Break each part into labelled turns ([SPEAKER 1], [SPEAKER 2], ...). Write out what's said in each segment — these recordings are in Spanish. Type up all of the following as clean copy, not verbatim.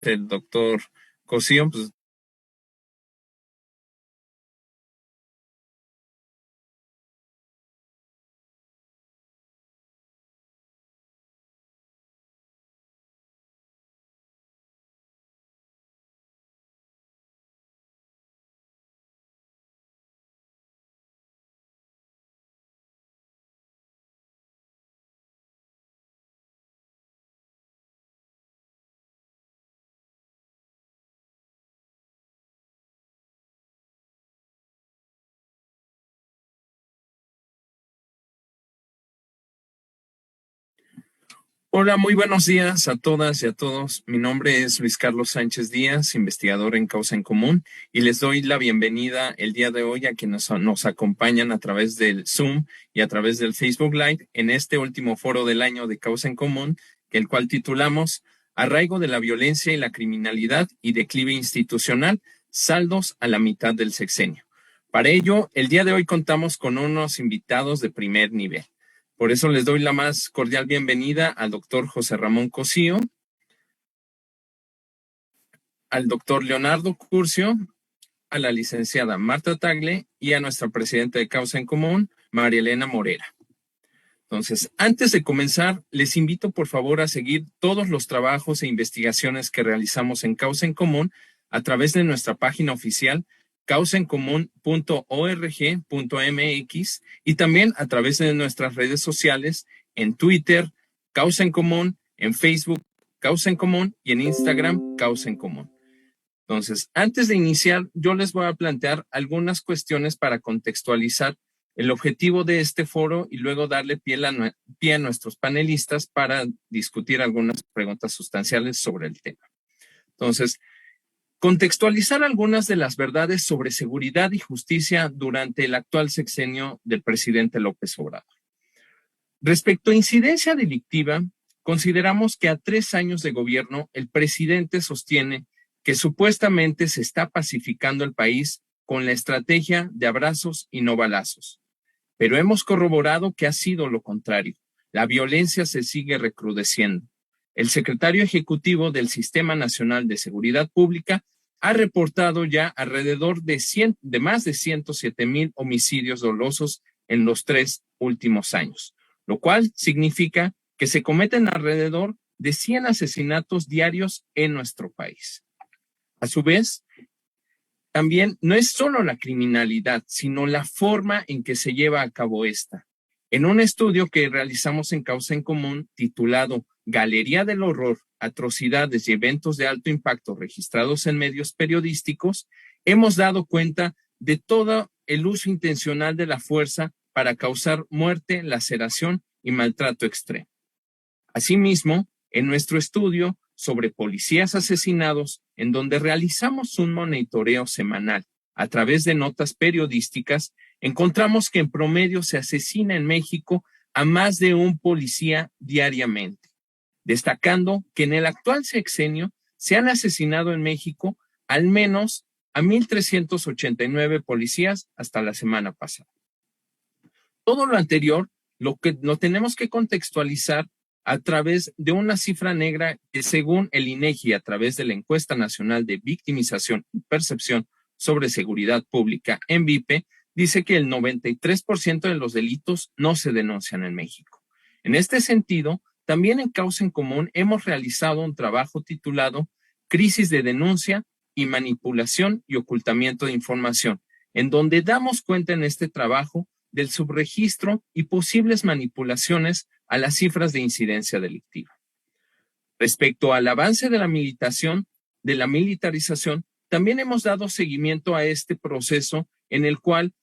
[SPEAKER 1] el doctor Cosío, pues. Hola, muy buenos días a todas y a todos. Mi nombre es Luis Carlos Sánchez Díaz, investigador en Causa en Común, y les doy la bienvenida el día de hoy a quienes nos acompañan a través del Zoom y a través del Facebook Live en este último foro del año de Causa en Común, el cual titulamos Arraigo de la violencia y la criminalidad y declive institucional, saldos a la mitad del sexenio. Para ello, el día de hoy contamos con unos invitados de primer nivel. Por eso les doy la más cordial bienvenida al doctor José Ramón Cosío, al doctor Leonardo Curcio, a la licenciada Marta Tagle y a nuestra presidenta de Causa en Común, María Elena Morera. Entonces, antes de comenzar, les invito por favor a seguir todos los trabajos e investigaciones que realizamos en Causa en Común a través de nuestra página oficial causaencomún.org.mx y también a través de nuestras redes sociales en Twitter, Causa en Común, en Facebook, Causa en Común y en Instagram, Causa en Común. Entonces, antes de iniciar, yo les voy a plantear algunas cuestiones para contextualizar el objetivo de este foro y luego darle pie a nuestros panelistas para discutir algunas preguntas sustanciales sobre el tema. Entonces, contextualizar algunas de las verdades sobre seguridad y justicia durante el actual sexenio del presidente López Obrador. Respecto a incidencia delictiva, consideramos que a 3 años de gobierno, el presidente sostiene que supuestamente se está pacificando el país con la estrategia de abrazos y no balazos. Pero hemos corroborado que ha sido lo contrario. La violencia se sigue recrudeciendo. El secretario ejecutivo del Sistema Nacional de Seguridad Pública ha reportado ya alrededor de más de 107,000 homicidios dolosos en los 3 últimos años, lo cual significa que se cometen alrededor de 100 asesinatos diarios en nuestro país. A su vez, también no es solo la criminalidad, sino la forma en que se lleva a cabo esta. En un estudio que realizamos en Causa en Común, titulado Galería del Horror, atrocidades y eventos de alto impacto registrados en medios periodísticos, hemos dado cuenta de todo el uso intencional de la fuerza para causar muerte, laceración y maltrato extremo. Asimismo, en nuestro estudio sobre policías asesinados, en donde realizamos un monitoreo semanal a través de notas periodísticas, encontramos que en promedio se asesina en México a más de un policía diariamente, destacando que en el actual sexenio se han asesinado en México al menos a 1,389 policías hasta la semana pasada. Todo lo anterior lo tenemos que contextualizar a través de una cifra negra que, según el INEGI, a través de la Encuesta Nacional de Victimización y Percepción sobre Seguridad Pública, ENVIPE, dice que el 93% de los delitos no se denuncian en México. En este sentido, también en Causa en Común hemos realizado un trabajo titulado Crisis de denuncia y manipulación y ocultamiento de información, en donde damos cuenta en este trabajo del subregistro y posibles manipulaciones a las cifras de incidencia delictiva. Respecto al avance de la militarización, también hemos dado seguimiento a este proceso en el cual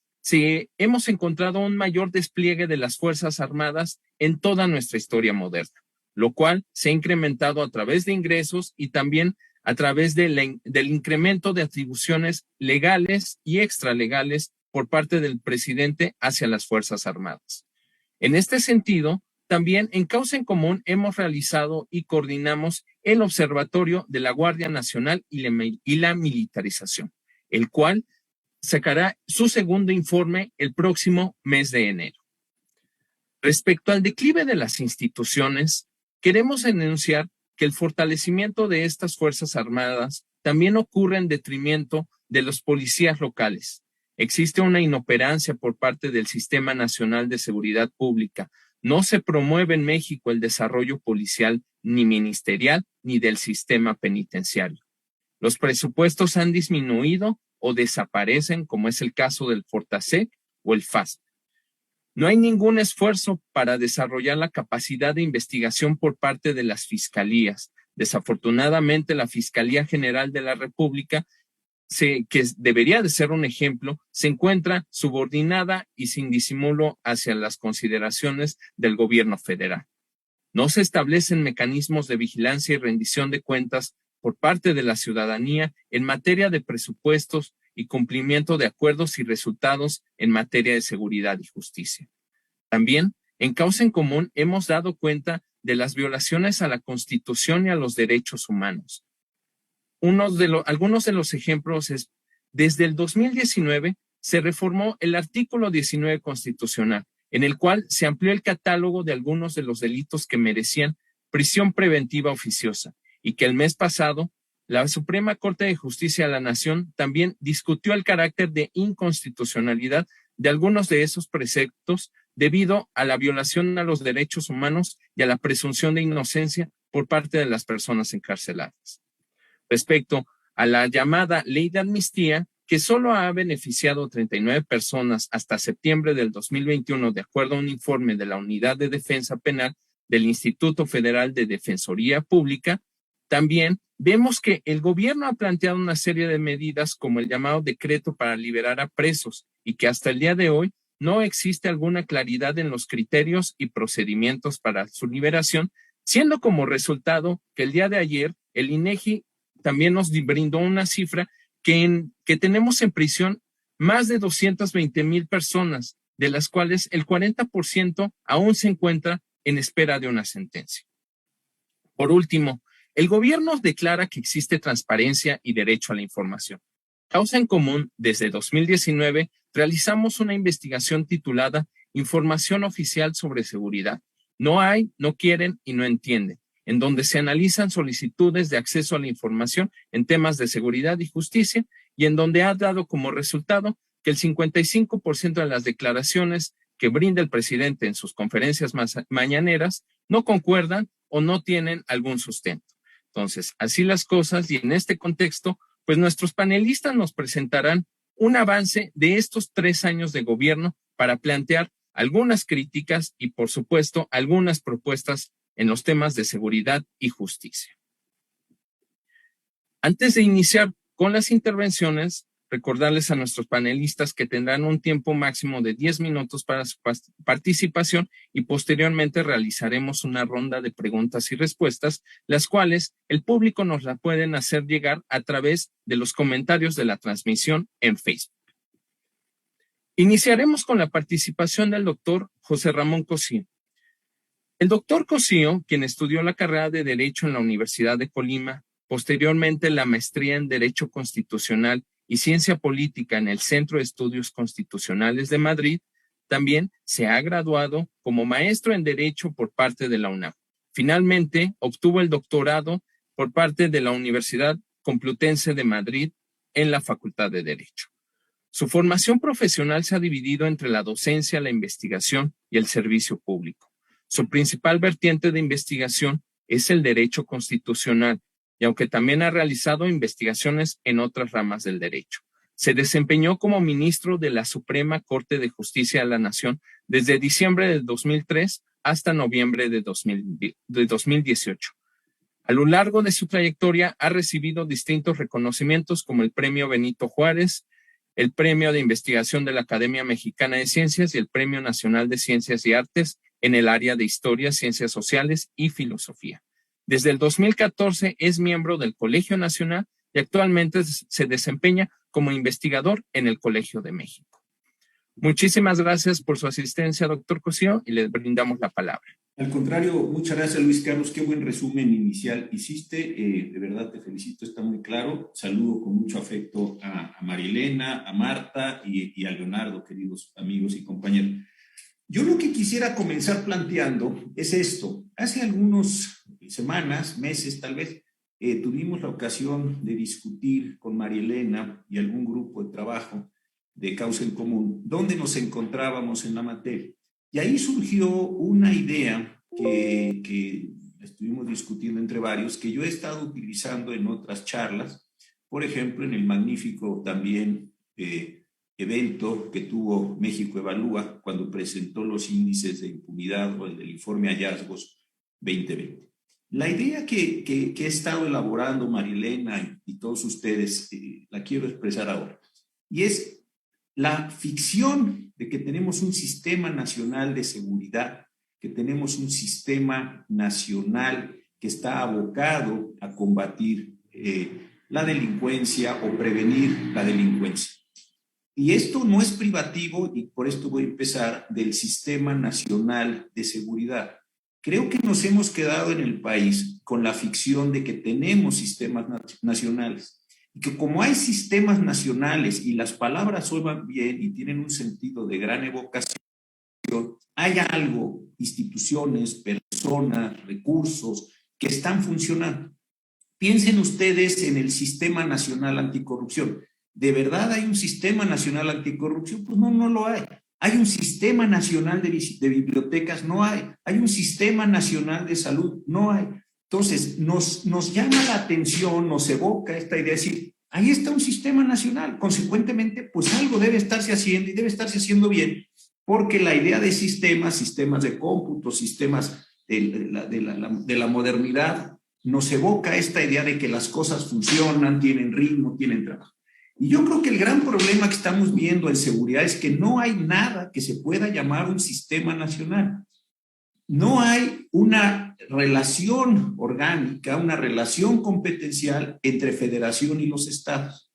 [SPEAKER 1] hemos encontrado un mayor despliegue de las Fuerzas Armadas en toda nuestra historia moderna, lo cual se ha incrementado a través de ingresos y también a través del incremento de atribuciones legales y extralegales por parte del presidente hacia las Fuerzas Armadas. En este sentido, también en Causa en Común hemos realizado y coordinamos el Observatorio de la Guardia Nacional y la militarización, el cual sacará su segundo informe el próximo mes de enero. Respecto al declive de las instituciones, queremos denunciar que el fortalecimiento de estas Fuerzas Armadas también ocurre en detrimento de los policías locales. Existe una inoperancia por parte del Sistema Nacional de Seguridad Pública. No se promueve en México el desarrollo policial ni ministerial ni del sistema penitenciario. Los presupuestos han disminuido o desaparecen, como es el caso del Fortasec o el FAST. No hay ningún esfuerzo para desarrollar la capacidad de investigación por parte de las fiscalías. Desafortunadamente, la Fiscalía General de la República, que debería de ser un ejemplo, se encuentra subordinada y sin disimulo hacia las consideraciones del gobierno federal. No se establecen mecanismos de vigilancia y rendición de cuentas por parte de la ciudadanía en materia de presupuestos y cumplimiento de acuerdos y resultados en materia de seguridad y justicia. También, en Causa en Común, hemos dado cuenta de las violaciones a la Constitución y a los derechos humanos. Algunos de los ejemplos es, desde el 2019 se reformó el artículo 19 constitucional, en el cual se amplió el catálogo de algunos de los delitos que merecían prisión preventiva oficiosa, y que el mes pasado la Suprema Corte de Justicia de la Nación también discutió el carácter de inconstitucionalidad de algunos de esos preceptos debido a la violación a los derechos humanos y a la presunción de inocencia por parte de las personas encarceladas. Respecto a la llamada ley de amnistía, que solo ha beneficiado a 39 personas hasta septiembre del 2021, de acuerdo a un informe de la Unidad de Defensa Penal del Instituto Federal de Defensoría Pública, también vemos que el gobierno ha planteado una serie de medidas como el llamado decreto para liberar a presos y que hasta el día de hoy no existe alguna claridad en los criterios y procedimientos para su liberación, siendo como resultado que el día de ayer el INEGI también nos brindó una cifra que tenemos en prisión más de 220,000 personas, de las cuales el 40% aún se encuentra en espera de una sentencia. Por último, el gobierno declara que existe transparencia y derecho a la información. Causa en Común, desde 2019, realizamos una investigación titulada Información Oficial sobre Seguridad. No hay, no quieren y no entienden, en donde se analizan solicitudes de acceso a la información en temas de seguridad y justicia y en donde ha dado como resultado que el 55% de las declaraciones que brinda el presidente en sus conferencias mañaneras no concuerdan o no tienen algún sustento. Entonces, así las cosas, y en este contexto, pues nuestros panelistas nos presentarán un avance de estos 3 años de gobierno para plantear algunas críticas y, por supuesto, algunas propuestas en los temas de seguridad y justicia. Antes de iniciar con las intervenciones, recordarles a nuestros panelistas que tendrán un tiempo máximo de 10 minutos para su participación y posteriormente realizaremos una ronda de preguntas y respuestas, las cuales el público nos la pueden hacer llegar a través de los comentarios de la transmisión en Facebook. Iniciaremos con la participación del doctor José Ramón Cosío. El doctor Cosío, quien estudió la carrera de Derecho en la Universidad de Colima, posteriormente la maestría en Derecho Constitucional y Ciencia Política en el Centro de Estudios Constitucionales de Madrid, también se ha graduado como maestro en Derecho por parte de la UNAM. Finalmente, obtuvo el doctorado por parte de la Universidad Complutense de Madrid en la Facultad de Derecho. Su formación profesional se ha dividido entre la docencia, la investigación y el servicio público. Su principal vertiente de investigación es el derecho constitucional, y aunque también ha realizado investigaciones en otras ramas del derecho. Se desempeñó como ministro de la Suprema Corte de Justicia de la Nación desde diciembre de 2003 hasta noviembre de 2018. A lo largo de su trayectoria ha recibido distintos reconocimientos como el Premio Benito Juárez, el Premio de Investigación de la Academia Mexicana de Ciencias y el Premio Nacional de Ciencias y Artes en el área de Historia, Ciencias Sociales y Filosofía. Desde el 2014 es miembro del Colegio Nacional y actualmente se desempeña como investigador en el Colegio de México. Muchísimas gracias por su asistencia, doctor Cosío, y le brindamos la palabra.
[SPEAKER 2] Al contrario, muchas gracias, Luis Carlos. Qué buen resumen inicial hiciste. De verdad te felicito, está muy claro. Saludo con mucho afecto a Marilena, a Marta y a Leonardo, queridos amigos y compañeros. Yo lo que quisiera comenzar planteando es esto. Hace algunos semanas, meses tal vez, tuvimos la ocasión de discutir con María Elena y algún grupo de trabajo de Causa en Común, dónde nos encontrábamos en la materia. Y ahí surgió una idea que estuvimos discutiendo entre varios, que yo he estado utilizando en otras charlas, por ejemplo, en el magnífico también evento que tuvo México Evalúa cuando presentó los índices de impunidad o el del informe Hallazgos 2020. La idea que he estado elaborando, Marilena y todos ustedes, la quiero expresar ahora. Y es la ficción de que tenemos un sistema nacional de seguridad, que tenemos un sistema nacional que está abocado a combatir la delincuencia o prevenir la delincuencia. Y esto no es privativo, y por esto voy a empezar, del Sistema Nacional de Seguridad. Creo que nos hemos quedado en el país con la ficción de que tenemos sistemas nacionales. Y que como hay sistemas nacionales y las palabras suenan bien y tienen un sentido de gran evocación, hay algo, instituciones, personas, recursos que están funcionando. Piensen ustedes en el Sistema Nacional Anticorrupción. ¿De verdad hay un Sistema Nacional Anticorrupción? Pues no, no lo hay. ¿Hay un Sistema Nacional de Bibliotecas? No hay. ¿Hay un Sistema Nacional de Salud? No hay. Entonces, nos llama la atención, nos evoca esta idea de decir, ahí está un sistema nacional. Consecuentemente, pues algo debe estarse haciendo y debe estarse haciendo bien, porque la idea de sistemas de cómputo, sistemas de la modernidad, nos evoca esta idea de que las cosas funcionan, tienen ritmo, tienen trabajo. Y yo creo que el gran problema que estamos viendo en seguridad es que no hay nada que se pueda llamar un sistema nacional. No hay una relación orgánica, una relación competencial entre federación y los estados.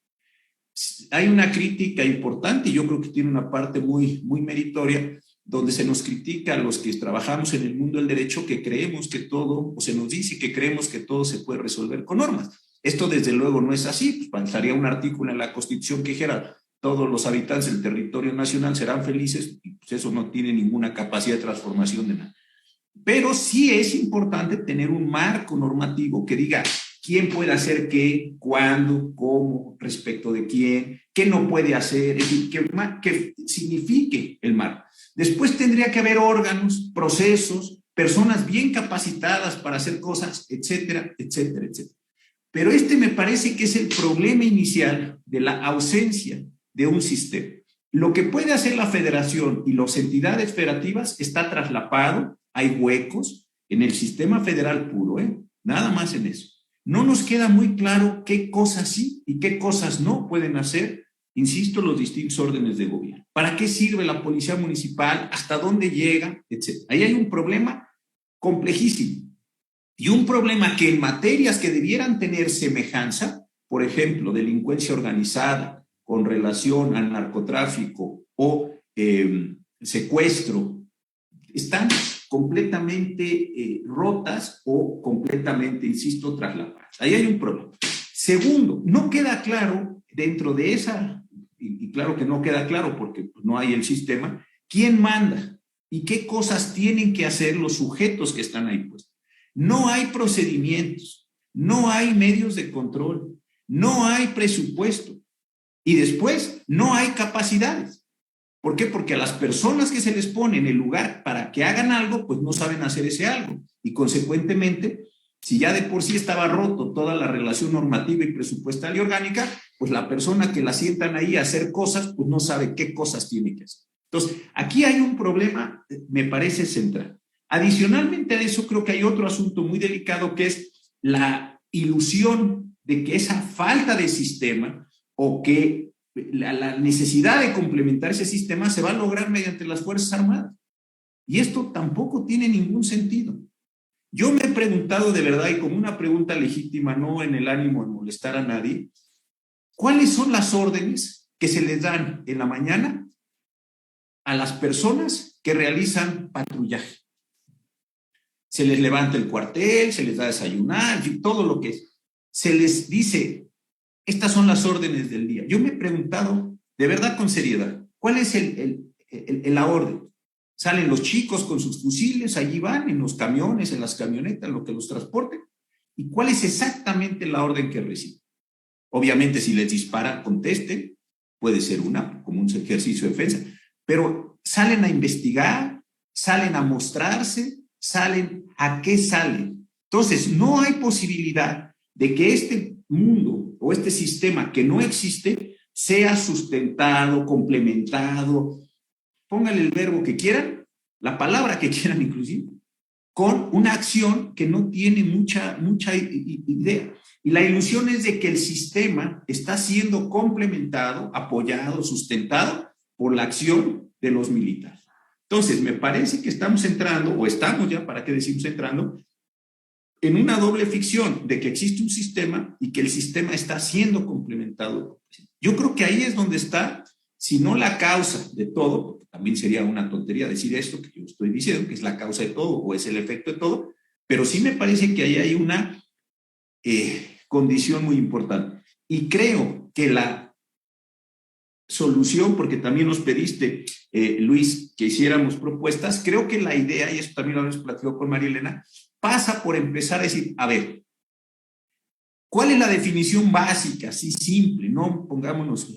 [SPEAKER 2] Hay una crítica importante, y yo creo que tiene una parte muy meritoria, donde se nos critica a los que trabajamos en el mundo del derecho que creemos que todo, o se nos dice que creemos que todo se puede resolver con normas. Esto desde luego no es así, pues faltaría un artículo en la Constitución que dijera todos los habitantes del territorio nacional serán felices, y pues eso no tiene ninguna capacidad de transformación de nada. Pero sí es importante tener un marco normativo que diga quién puede hacer qué, cuándo, cómo, respecto de quién, qué no puede hacer, es decir, que signifique el marco. Después tendría que haber órganos, procesos, personas bien capacitadas para hacer cosas, etcétera, etcétera, etcétera. Pero me parece que es el problema inicial de la ausencia de un sistema. Lo que puede hacer la federación y las entidades federativas está traslapado, hay huecos en el sistema federal puro, nada más en eso. No nos queda muy claro qué cosas sí y qué cosas no pueden hacer, insisto, los distintos órdenes de gobierno. ¿Para qué sirve la policía municipal? ¿Hasta dónde llega? Etcétera. Ahí hay un problema complejísimo. Y un problema que en materias que debieran tener semejanza, por ejemplo, delincuencia organizada con relación al narcotráfico o secuestro, están completamente rotas o completamente, insisto, traslapadas. Ahí hay un problema. Segundo, no queda claro dentro de esa, y claro que no queda claro porque no hay el sistema, quién manda y qué cosas tienen que hacer los sujetos que están ahí puestos. No hay procedimientos, no hay medios de control, no hay presupuesto y después no hay capacidades. ¿Por qué? Porque a las personas que se les pone en el lugar para que hagan algo, pues no saben hacer ese algo. Y consecuentemente, si ya de por sí estaba roto toda la relación normativa y presupuestal y orgánica, pues la persona que la sientan ahí a hacer cosas, pues no sabe qué cosas tiene que hacer. Entonces, aquí hay un problema, me parece central. Adicionalmente a eso, creo que hay otro asunto muy delicado que es la ilusión de que esa falta de sistema o que la necesidad de complementar ese sistema se va a lograr mediante las Fuerzas Armadas. Y esto tampoco tiene ningún sentido. Yo me he preguntado de verdad, y como una pregunta legítima, no en el ánimo de molestar a nadie, ¿cuáles son las órdenes que se les dan en la mañana a las personas que realizan patrullaje? Se les levanta el cuartel, se les da desayunar, todo lo que es. Se les dice, estas son las órdenes del día. Yo me he preguntado, de verdad con seriedad, ¿cuál es la orden? Salen los chicos con sus fusiles, allí van en los camiones, en las camionetas, lo que los transporten. ¿Y cuál es exactamente la orden que reciben? Obviamente, si les disparan, contesten. Puede ser como un ejercicio de defensa. Pero salen a investigar, salen a mostrarse, salen a qué salen. Entonces, no hay posibilidad de que este mundo o este sistema que no existe sea sustentado, complementado, pónganle el verbo que quieran, la palabra que quieran inclusive, con una acción que no tiene mucha idea. Y la ilusión es de que el sistema está siendo complementado, apoyado, sustentado por la acción de los militares. Entonces, me parece que estamos entrando, o estamos ya, ¿para qué decimos entrando?, en una doble ficción de que existe un sistema y que el sistema está siendo complementado. Yo creo que ahí es donde está, si no la causa de todo, porque también sería una tontería decir esto que yo estoy diciendo, que es la causa de todo o es el efecto de todo, pero sí me parece que ahí hay una condición muy importante. Y creo que la solución, porque también nos pediste, Luis, que hiciéramos propuestas, creo que la idea, y eso también lo hemos platicado con María Elena, pasa por empezar a decir, a ver, ¿cuál es la definición básica, así simple, no pongámonos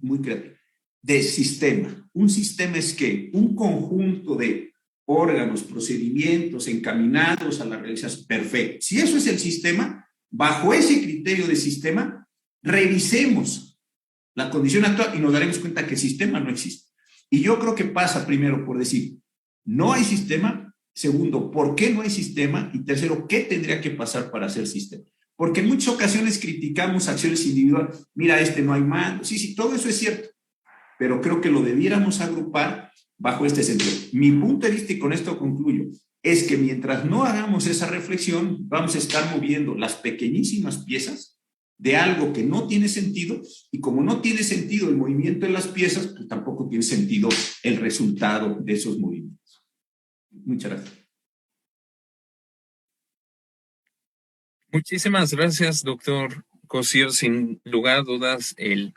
[SPEAKER 2] muy creativos, de sistema? Un sistema es ¿qué? Un conjunto de órganos, procedimientos encaminados a la realización. Perfecto. Si eso es el sistema, bajo ese criterio de sistema, revisemos la condición actual y nos daremos cuenta que el sistema no existe. Y yo creo que pasa primero por decir, no hay sistema. Segundo, ¿por qué no hay sistema? Y tercero, ¿qué tendría que pasar para hacer sistema? Porque en muchas ocasiones criticamos acciones individuales. Mira, no hay mando. Sí, todo eso es cierto. Pero creo que lo debiéramos agrupar bajo este sentido. Mi punto de vista, y con esto concluyo, es que mientras no hagamos esa reflexión, vamos a estar moviendo las pequeñísimas piezas de algo que no tiene sentido, y como no tiene sentido el movimiento de las piezas, pues tampoco tiene sentido el resultado de esos movimientos. Muchas gracias.
[SPEAKER 1] Muchísimas gracias, doctor Cosío. Sin lugar a dudas, el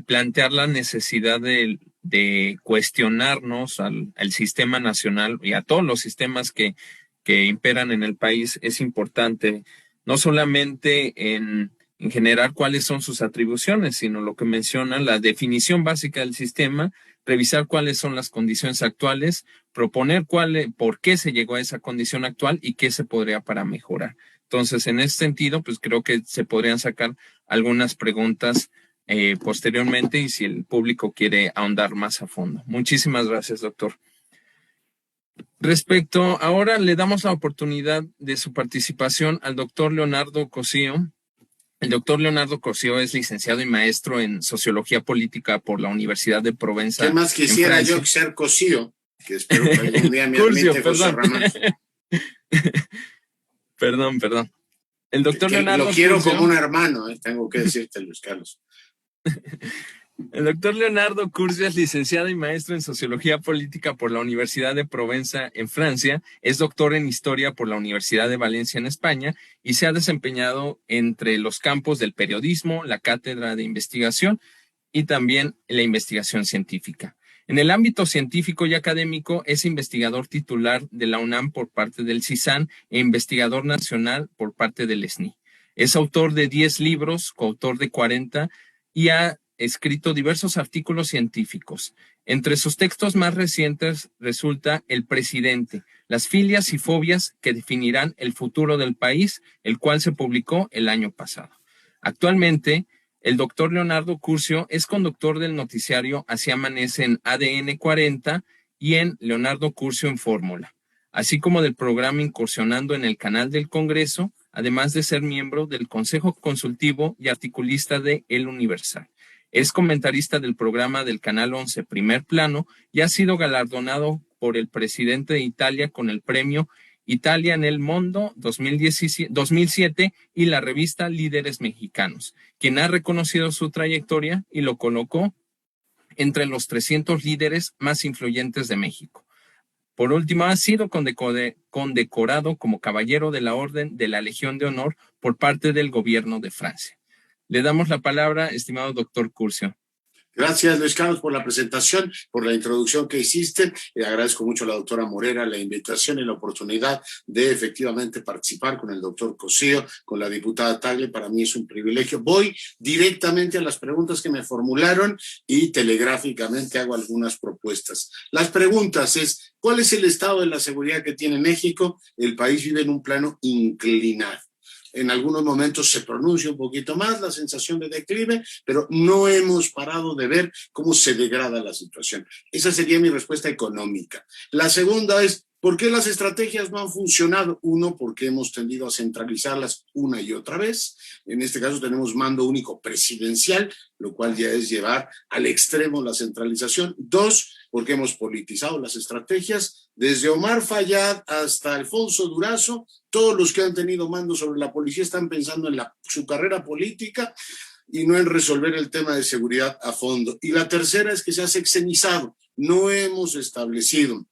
[SPEAKER 1] plantear la necesidad de cuestionarnos al sistema nacional y a todos los sistemas que imperan en el país es importante, no solamente en generar cuáles son sus atribuciones, sino lo que menciona la definición básica del sistema, revisar cuáles son las condiciones actuales, proponer por qué se llegó a esa condición actual y qué se podría para mejorar. Entonces, en ese sentido, pues creo que se podrían sacar algunas preguntas posteriormente y si el público quiere ahondar más a fondo. Muchísimas gracias, doctor. Ahora le damos la oportunidad de su participación al doctor Leonardo Cosío. El doctor Leonardo Cosío es licenciado y maestro en Sociología Política por la Universidad de Provenza.
[SPEAKER 3] ¿Qué más quisiera yo que ser Cosío? Que espero que algún día me admite José Ramón.
[SPEAKER 1] Perdón. El doctor Leonardo
[SPEAKER 3] lo quiero
[SPEAKER 1] Curcio,
[SPEAKER 3] como un hermano, tengo que decirte, Luis Carlos.
[SPEAKER 1] El doctor Leonardo Curcio es licenciado y maestro en Sociología Política por la Universidad de Provenza en Francia, es doctor en Historia por la Universidad de Valencia en España y se ha desempeñado entre los campos del periodismo, la cátedra de investigación y también la investigación científica. En el ámbito científico y académico es investigador titular de la UNAM por parte del CISAN e investigador nacional por parte del SNI. Es autor de 10 libros, coautor de 40 y ha escrito diversos artículos científicos. Entre sus textos más recientes resulta El presidente, las filias y fobias que definirán el futuro del país, el cual se publicó el año pasado. Actualmente, el doctor Leonardo Curcio es conductor del noticiario Así Amanece en ADN 40 y en Leonardo Curcio en Fórmula, así como del programa Incursionando en el Canal del Congreso, además de ser miembro del Consejo Consultivo y articulista de El Universal. Es comentarista del programa del Canal 11 Primer Plano y ha sido galardonado por el presidente de Italia con el premio Italia en el Mundo 2007 y la revista Líderes Mexicanos, quien ha reconocido su trayectoria y lo colocó entre los 300 líderes más influyentes de México. Por último, ha sido condecorado como Caballero de la Orden de la Legión de Honor por parte del gobierno de Francia. Le damos la palabra, estimado doctor Curcio.
[SPEAKER 3] Gracias, Luis Carlos, por la presentación, por la introducción que hiciste. Agradezco mucho a la doctora Morera la invitación y la oportunidad de efectivamente participar con el doctor Cosío, con la diputada Tagle. Para mí es un privilegio. Voy directamente a las preguntas que me formularon y telegráficamente hago algunas propuestas. Las preguntas es, ¿cuál es el estado de la seguridad que tiene México? El país vive en un plano inclinado. En algunos momentos se pronuncia un poquito más la sensación de declive, pero no hemos parado de ver cómo se degrada la situación. Esa sería mi respuesta económica. La segunda es, ¿por qué las estrategias no han funcionado? Uno, porque hemos tendido a centralizarlas una y otra vez. En este caso tenemos mando único presidencial, lo cual ya es llevar al extremo la centralización. Dos, porque hemos politizado las estrategias. Desde Omar Fayad hasta Alfonso Durazo, todos los que han tenido mando sobre la policía están pensando en su carrera política y no en resolver el tema de seguridad a fondo. Y la tercera es que se ha sexenizado. No hemos establecido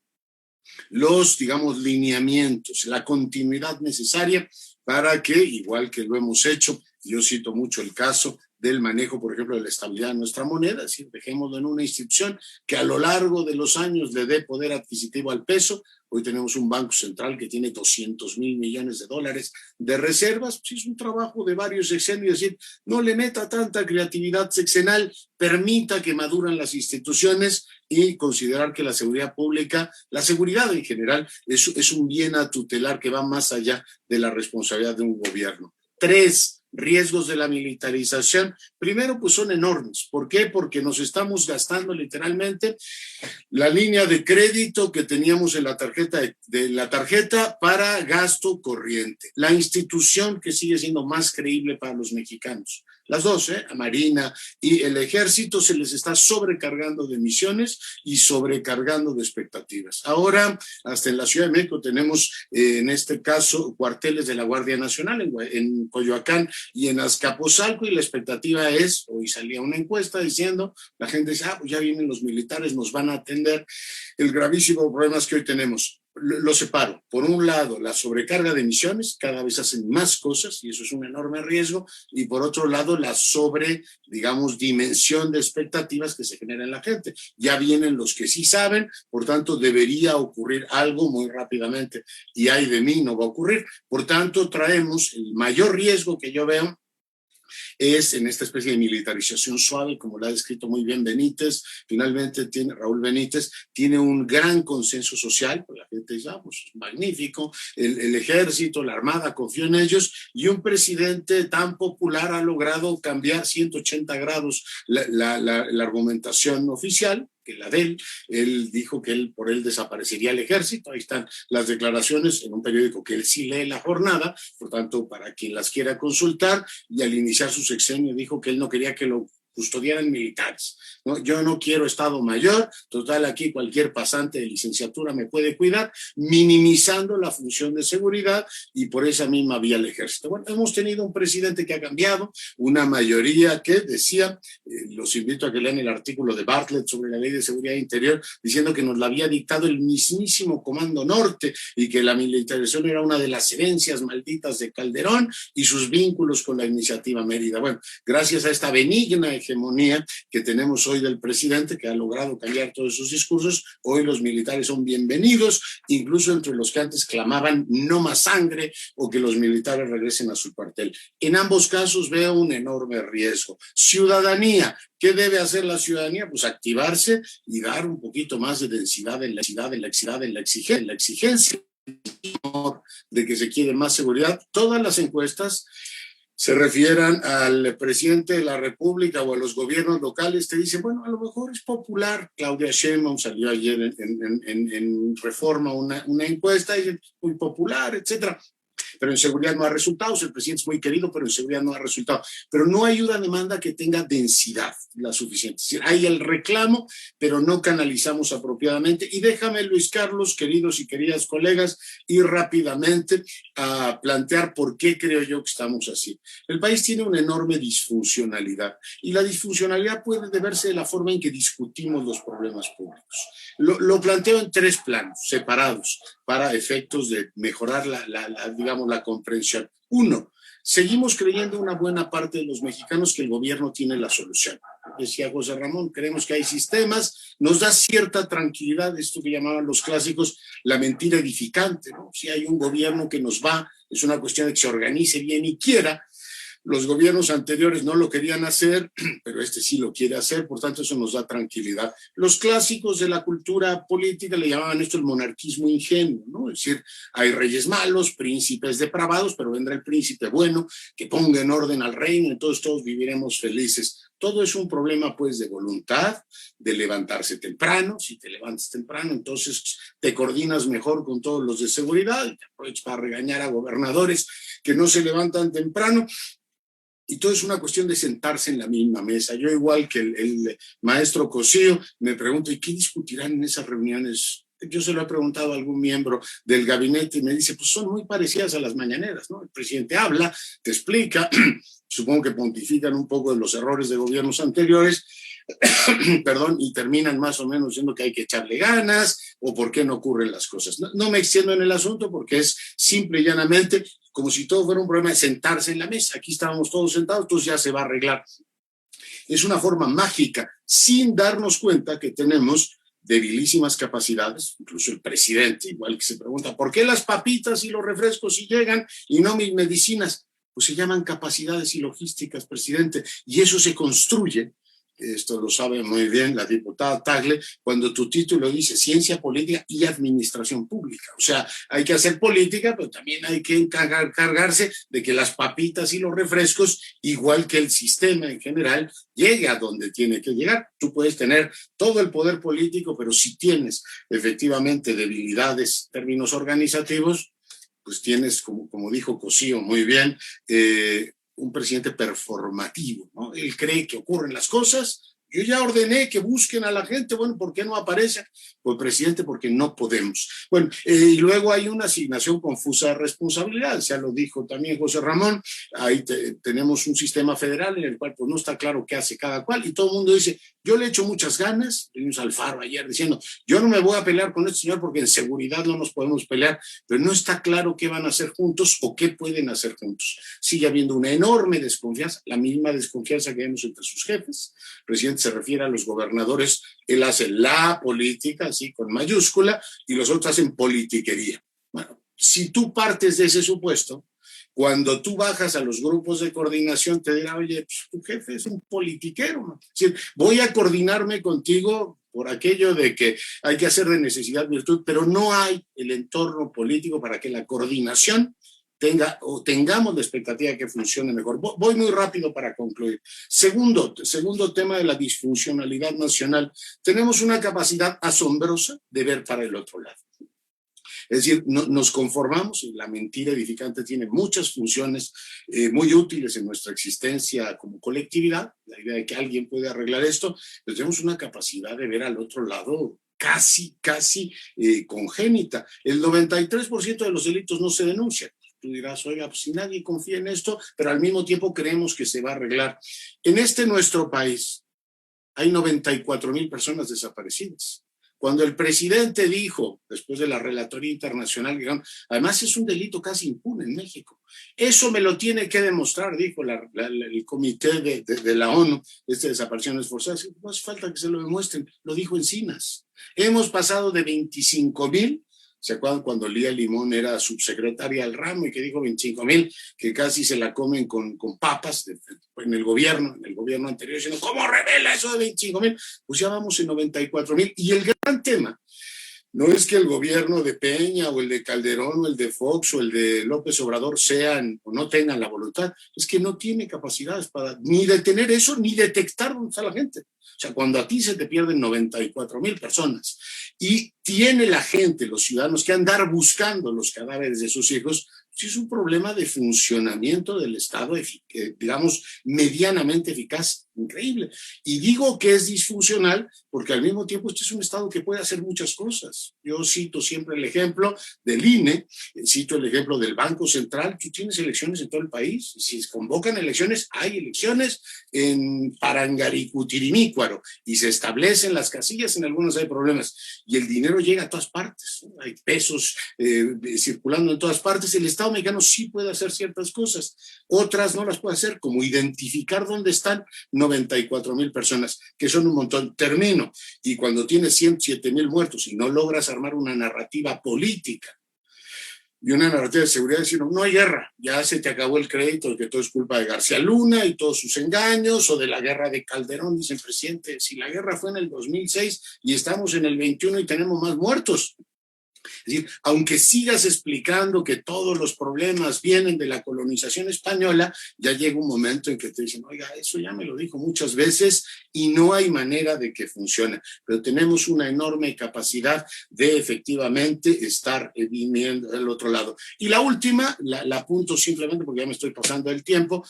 [SPEAKER 3] los, digamos, lineamientos, la continuidad necesaria para que, igual que lo hemos hecho, yo cito mucho el caso del manejo, por ejemplo, de la estabilidad de nuestra moneda, es decir, dejémoslo en una institución que a lo largo de los años le dé poder adquisitivo al peso. Hoy tenemos un Banco Central que tiene 200,000 millones de dólares de reservas. Pues es un trabajo de varios sexenios, es decir, no le meta tanta creatividad sexenal, permita que maduran las instituciones y considerar que la seguridad pública, la seguridad en general, es un bien a tutelar que va más allá de la responsabilidad de un gobierno. Tres, riesgos de la militarización. Primero, pues son enormes. ¿Por qué? Porque nos estamos gastando literalmente la línea de crédito que teníamos en la tarjeta para gasto corriente. La institución que sigue siendo más creíble para los mexicanos. Las dos, a Marina y el Ejército, se les está sobrecargando de misiones y sobrecargando de expectativas. Ahora, hasta en la Ciudad de México tenemos, en este caso, cuarteles de la Guardia Nacional en Coyoacán y en Azcapotzalco, y la expectativa es, hoy salía una encuesta diciendo, la gente dice, pues ya vienen los militares, nos van a atender. El gravísimo problema es que hoy tenemos, lo separo, por un lado la sobrecarga de misiones, cada vez hacen más cosas y eso es un enorme riesgo, y por otro lado la digamos, dimensión de expectativas que se genera en la gente. Ya vienen los que sí saben, por tanto debería ocurrir algo muy rápidamente, y ay de mí, no va a ocurrir. Por tanto, traemos el mayor riesgo que yo veo es en esta especie de militarización suave, como lo ha descrito muy bien Benítez. Finalmente Raúl Benítez tiene un gran consenso social, pues la gente dice, pues es magnífico, el ejército, la armada, confío en ellos, y un presidente tan popular ha logrado cambiar 180 grados la argumentación oficial, que la de él dijo que por él desaparecería el ejército. Ahí están las declaraciones en un periódico que él sí lee La Jornada, por tanto, para quien las quiera consultar, y al iniciar su sexenio dijo que él no quería que lo custodiaran militares, ¿no? Yo no quiero Estado Mayor, total, aquí cualquier pasante de licenciatura me puede cuidar, minimizando la función de seguridad, y por esa misma vía el ejército. Bueno, hemos tenido un presidente que ha cambiado, una mayoría que decía, los invito a que lean el artículo de Bartlett sobre la Ley de Seguridad Interior, diciendo que nos la había dictado el mismísimo Comando Norte y que la militarización era una de las herencias malditas de Calderón y sus vínculos con la iniciativa Mérida. Bueno, gracias a esta benigna hegemonía que tenemos hoy del presidente, que ha logrado cambiar todos esos discursos, hoy los militares son bienvenidos, incluso entre los que antes clamaban no más sangre o que los militares regresen a su cuartel. En ambos casos veo un enorme riesgo. Ciudadanía. ¿Qué debe hacer la ciudadanía? Pues activarse y dar un poquito más de densidad en la exigencia de que se quiere más seguridad. Todas las encuestas se refieran al presidente de la República o a los gobiernos locales, te dicen, bueno, a lo mejor es popular. Claudia Sheinbaum salió ayer en Reforma una encuesta, y es muy popular, etcétera. Pero en seguridad no ha resultado. El presidente es muy querido, pero en seguridad no ha resultado. Pero no hay una demanda que tenga densidad la suficiente. Es decir, hay el reclamo, pero no canalizamos apropiadamente. Y déjame, Luis Carlos, queridos y queridas colegas, ir rápidamente a plantear por qué creo yo que estamos así. El país tiene una enorme disfuncionalidad, y la disfuncionalidad puede deberse de la forma en que discutimos los problemas públicos. Lo planteo en tres planos separados para efectos de mejorar digamos, la comprensión. Uno, seguimos creyendo una buena parte de los mexicanos que el gobierno tiene la solución. Decía José Ramón, creemos que hay sistemas, nos da cierta tranquilidad, esto que llamaban los clásicos la mentira edificante, ¿no? Si hay un gobierno que nos va, es una cuestión de que se organice bien y quiera. Los gobiernos anteriores no lo querían hacer, pero este sí lo quiere hacer, por tanto eso nos da tranquilidad. Los clásicos de la cultura política le llamaban esto el monarquismo ingenuo, ¿no? Es decir, hay reyes malos, príncipes depravados, pero vendrá el príncipe bueno que ponga en orden al reino, entonces todos viviremos felices. Todo es un problema pues de voluntad, de levantarse temprano. Si te levantas temprano, entonces te coordinas mejor con todos los de seguridad y te aprovechas para regañar a gobernadores que no se levantan temprano. Y todo es una cuestión de sentarse en la misma mesa. Yo, igual que el maestro Cosío, me pregunto, ¿y qué discutirán en esas reuniones? Yo se lo he preguntado a algún miembro del gabinete y me dice, pues son muy parecidas a las mañaneras, ¿no? El presidente habla, te explica, supongo que pontifican un poco de los errores de gobiernos anteriores, perdón, y terminan más o menos diciendo que hay que echarle ganas o por qué no ocurren las cosas. No me extiendo en el asunto porque es simple y llanamente como si todo fuera un problema de sentarse en la mesa. Aquí estábamos todos sentados, entonces ya se va a arreglar. Es una forma mágica, sin darnos cuenta que tenemos debilísimas capacidades, incluso el presidente, igual que se pregunta, ¿por qué las papitas y los refrescos sí llegan y no mis medicinas? Pues se llaman capacidades y logísticas, presidente, y eso se construye. Esto lo sabe muy bien la diputada Tagle, cuando tu título dice Ciencia Política y Administración Pública. O sea, hay que hacer política, pero también hay que encargarse de que las papitas y los refrescos, igual que el sistema en general, llegue a donde tiene que llegar. Tú puedes tener todo el poder político, pero si tienes efectivamente debilidades en términos organizativos, pues tienes, como dijo Cosío muy bien, un presidente performativo, ¿no? Él cree que ocurren las cosas. Yo ya ordené que busquen a la gente. Bueno, ¿por qué no aparece? Pues, presidente, porque no podemos. Bueno, y luego hay una asignación confusa de responsabilidades. Ya lo dijo también José Ramón. Ahí tenemos un sistema federal en el cual pues no está claro qué hace cada cual y todo el mundo dice, yo le echo muchas ganas. Vimos Alfaro ayer diciendo, yo no me voy a pelear con este señor porque en seguridad no nos podemos pelear, pero no está claro qué van a hacer juntos o qué pueden hacer juntos. Sigue habiendo una enorme desconfianza, la misma desconfianza que vemos entre sus jefes. El presidente se refiere a los gobernadores, él hace la política, así con mayúscula, y los otros hacen politiquería. Bueno, si tú partes de ese supuesto, cuando tú bajas a los grupos de coordinación te dirá, oye, pues, tu jefe es un politiquero, ¿no? Es decir, voy a coordinarme contigo por aquello de que hay que hacer de necesidad virtud, pero no hay el entorno político para que la coordinación tengamos la expectativa de que funcione mejor. Voy muy rápido para concluir. Segundo tema de la disfuncionalidad nacional. Tenemos una capacidad asombrosa de ver para el otro lado. Es decir, nos conformamos, y la mentira edificante tiene muchas funciones muy útiles en nuestra existencia como colectividad, la idea de que alguien puede arreglar esto, pero tenemos una capacidad de ver al otro lado casi congénita. El 93% de los delitos no se denuncian. Tú dirás, oiga, pues si nadie confía en esto, pero al mismo tiempo creemos que se va a arreglar. En nuestro país hay 94,000 personas desaparecidas. Cuando el presidente dijo, después de la relatoría internacional, digamos, además es un delito casi impune en México. Eso me lo tiene que demostrar, dijo el comité de la ONU, desapariciones forzadas. No hace falta que se lo demuestren, lo dijo Encinas. Hemos pasado de 25,000. ¿Se acuerdan cuando Lía Limón era subsecretaria al ramo y que dijo 25,000, que casi se la comen con papas en el gobierno anterior, diciendo, ¿cómo revela eso de 25,000? Pues ya vamos en 94,000. Y el gran tema no es que el gobierno de Peña o el de Calderón o el de Fox o el de López Obrador sean o no tengan la voluntad, es que no tiene capacidades para ni detener eso ni detectar dónde está la gente. O sea, cuando a ti se te pierden 94,000 personas y tiene la gente, los ciudadanos, que andar buscando los cadáveres de sus hijos, pues es un problema de funcionamiento del Estado, digamos, medianamente eficaz. increíble. Y digo que es disfuncional porque al mismo tiempo este es un Estado que puede hacer muchas cosas. Yo cito siempre el ejemplo del INE, cito el ejemplo del Banco Central. Tú tienes elecciones en todo el país. Si convocan elecciones, hay elecciones en Parangaricutirimícuaro y se establecen las casillas, en algunos hay problemas. Y el dinero llega a todas partes, ¿no? Hay pesos circulando en todas partes. El Estado mexicano sí puede hacer ciertas cosas, otras no las puede hacer, como identificar dónde están 94,000 personas, que son un montón. Termino. Y cuando tienes 107,000 muertos y no logras armar una narrativa política y una narrativa de seguridad, diciendo no hay guerra, ya se te acabó el crédito de que todo es culpa de García Luna y todos sus engaños, o de la guerra de Calderón, dice el presidente, si la guerra fue en el 2006 y estamos en el 21 y tenemos más muertos. Es decir, aunque sigas explicando que todos los problemas vienen de la colonización española, ya llega un momento en que te dicen, oiga, eso ya me lo dijo muchas veces y no hay manera de que funcione. Pero tenemos una enorme capacidad de efectivamente estar viniendo del otro lado. Y la última, la apunto simplemente porque ya me estoy pasando el tiempo,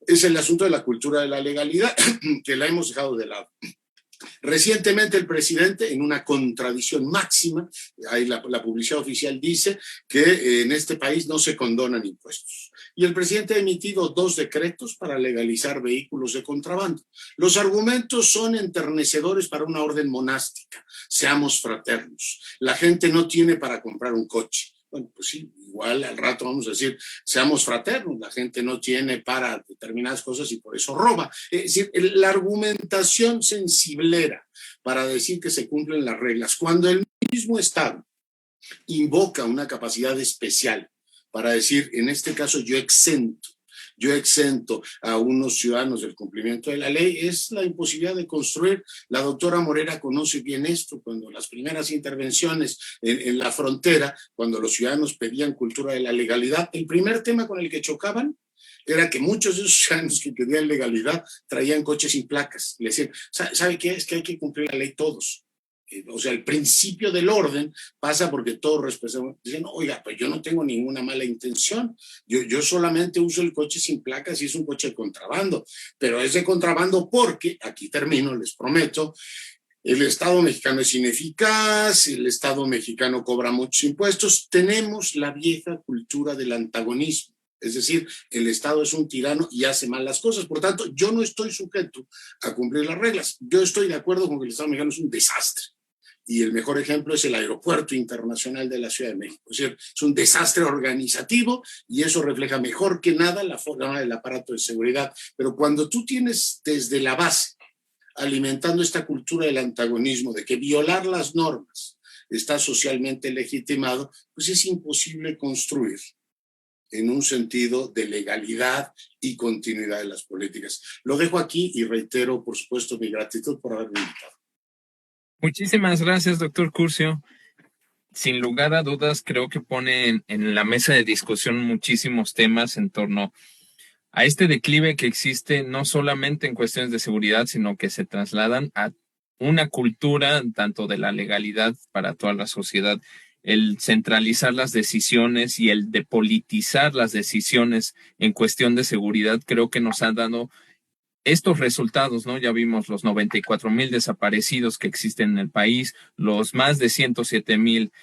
[SPEAKER 3] es el asunto de la cultura de la legalidad, que la hemos dejado de lado. Recientemente el presidente, en una contradicción máxima, ahí la publicidad oficial dice que en este país no se condonan impuestos. Y el presidente ha emitido 2 decretos para legalizar vehículos de contrabando. Los argumentos son enternecedores para una orden monástica. Seamos fraternos. La gente no tiene para comprar un coche. Bueno, pues sí, igual al rato vamos a decir, seamos fraternos, la gente no tiene para determinadas cosas y por eso roba. Es decir, la argumentación sensiblera para decir que se cumplen las reglas, cuando el mismo Estado invoca una capacidad especial para decir, en este caso yo exento a unos ciudadanos del cumplimiento de la ley, es la imposibilidad de construir. La doctora Morera conoce bien esto, cuando las primeras intervenciones en la frontera, cuando los ciudadanos pedían cultura de la legalidad, el primer tema con el que chocaban era que muchos de esos ciudadanos que pedían legalidad traían coches sin placas. Le decían, ¿sabe qué? Es que hay que cumplir la ley todos. O sea, el principio del orden pasa porque todos respetamos. Dicen, oiga, pues yo no tengo ninguna mala intención. Yo solamente uso el coche sin placas y es un coche de contrabando. Pero es de contrabando porque, aquí termino, les prometo, el Estado mexicano es ineficaz, el Estado mexicano cobra muchos impuestos. Tenemos la vieja cultura del antagonismo. Es decir, el Estado es un tirano y hace mal las cosas. Por tanto, yo no estoy sujeto a cumplir las reglas. Yo estoy de acuerdo con que el Estado mexicano es un desastre. Y el mejor ejemplo es el Aeropuerto Internacional de la Ciudad de México. Es decir, es un desastre organizativo y eso refleja mejor que nada la forma del aparato de seguridad. Pero cuando tú tienes desde la base alimentando esta cultura del antagonismo, de que violar las normas está socialmente legitimado, pues es imposible construir en un sentido de legalidad y continuidad de las políticas. Lo dejo aquí y reitero, por supuesto, mi gratitud por haberme invitado.
[SPEAKER 1] Muchísimas gracias, doctor Curcio. Sin lugar a dudas, creo que pone en la mesa de discusión muchísimos temas en torno a este declive que existe no solamente en cuestiones de seguridad, sino que se trasladan a una cultura tanto de la legalidad para toda la sociedad, el centralizar las decisiones y el depolitizar las decisiones en cuestión de seguridad, creo que nos han dado estos resultados, ¿no? Ya vimos los 94,000 desaparecidos que existen en el país, los más de 107,000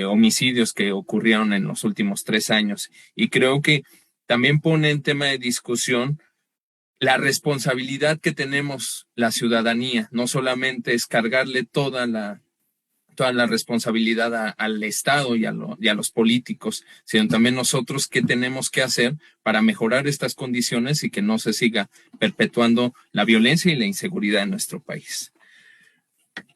[SPEAKER 1] homicidios que ocurrieron en los últimos 3 años. Y creo que también pone en tema de discusión la responsabilidad que tenemos la ciudadanía. No solamente es cargarle toda la responsabilidad al Estado y a los políticos, sino también nosotros qué tenemos que hacer para mejorar estas condiciones y que no se siga perpetuando la violencia y la inseguridad en nuestro país.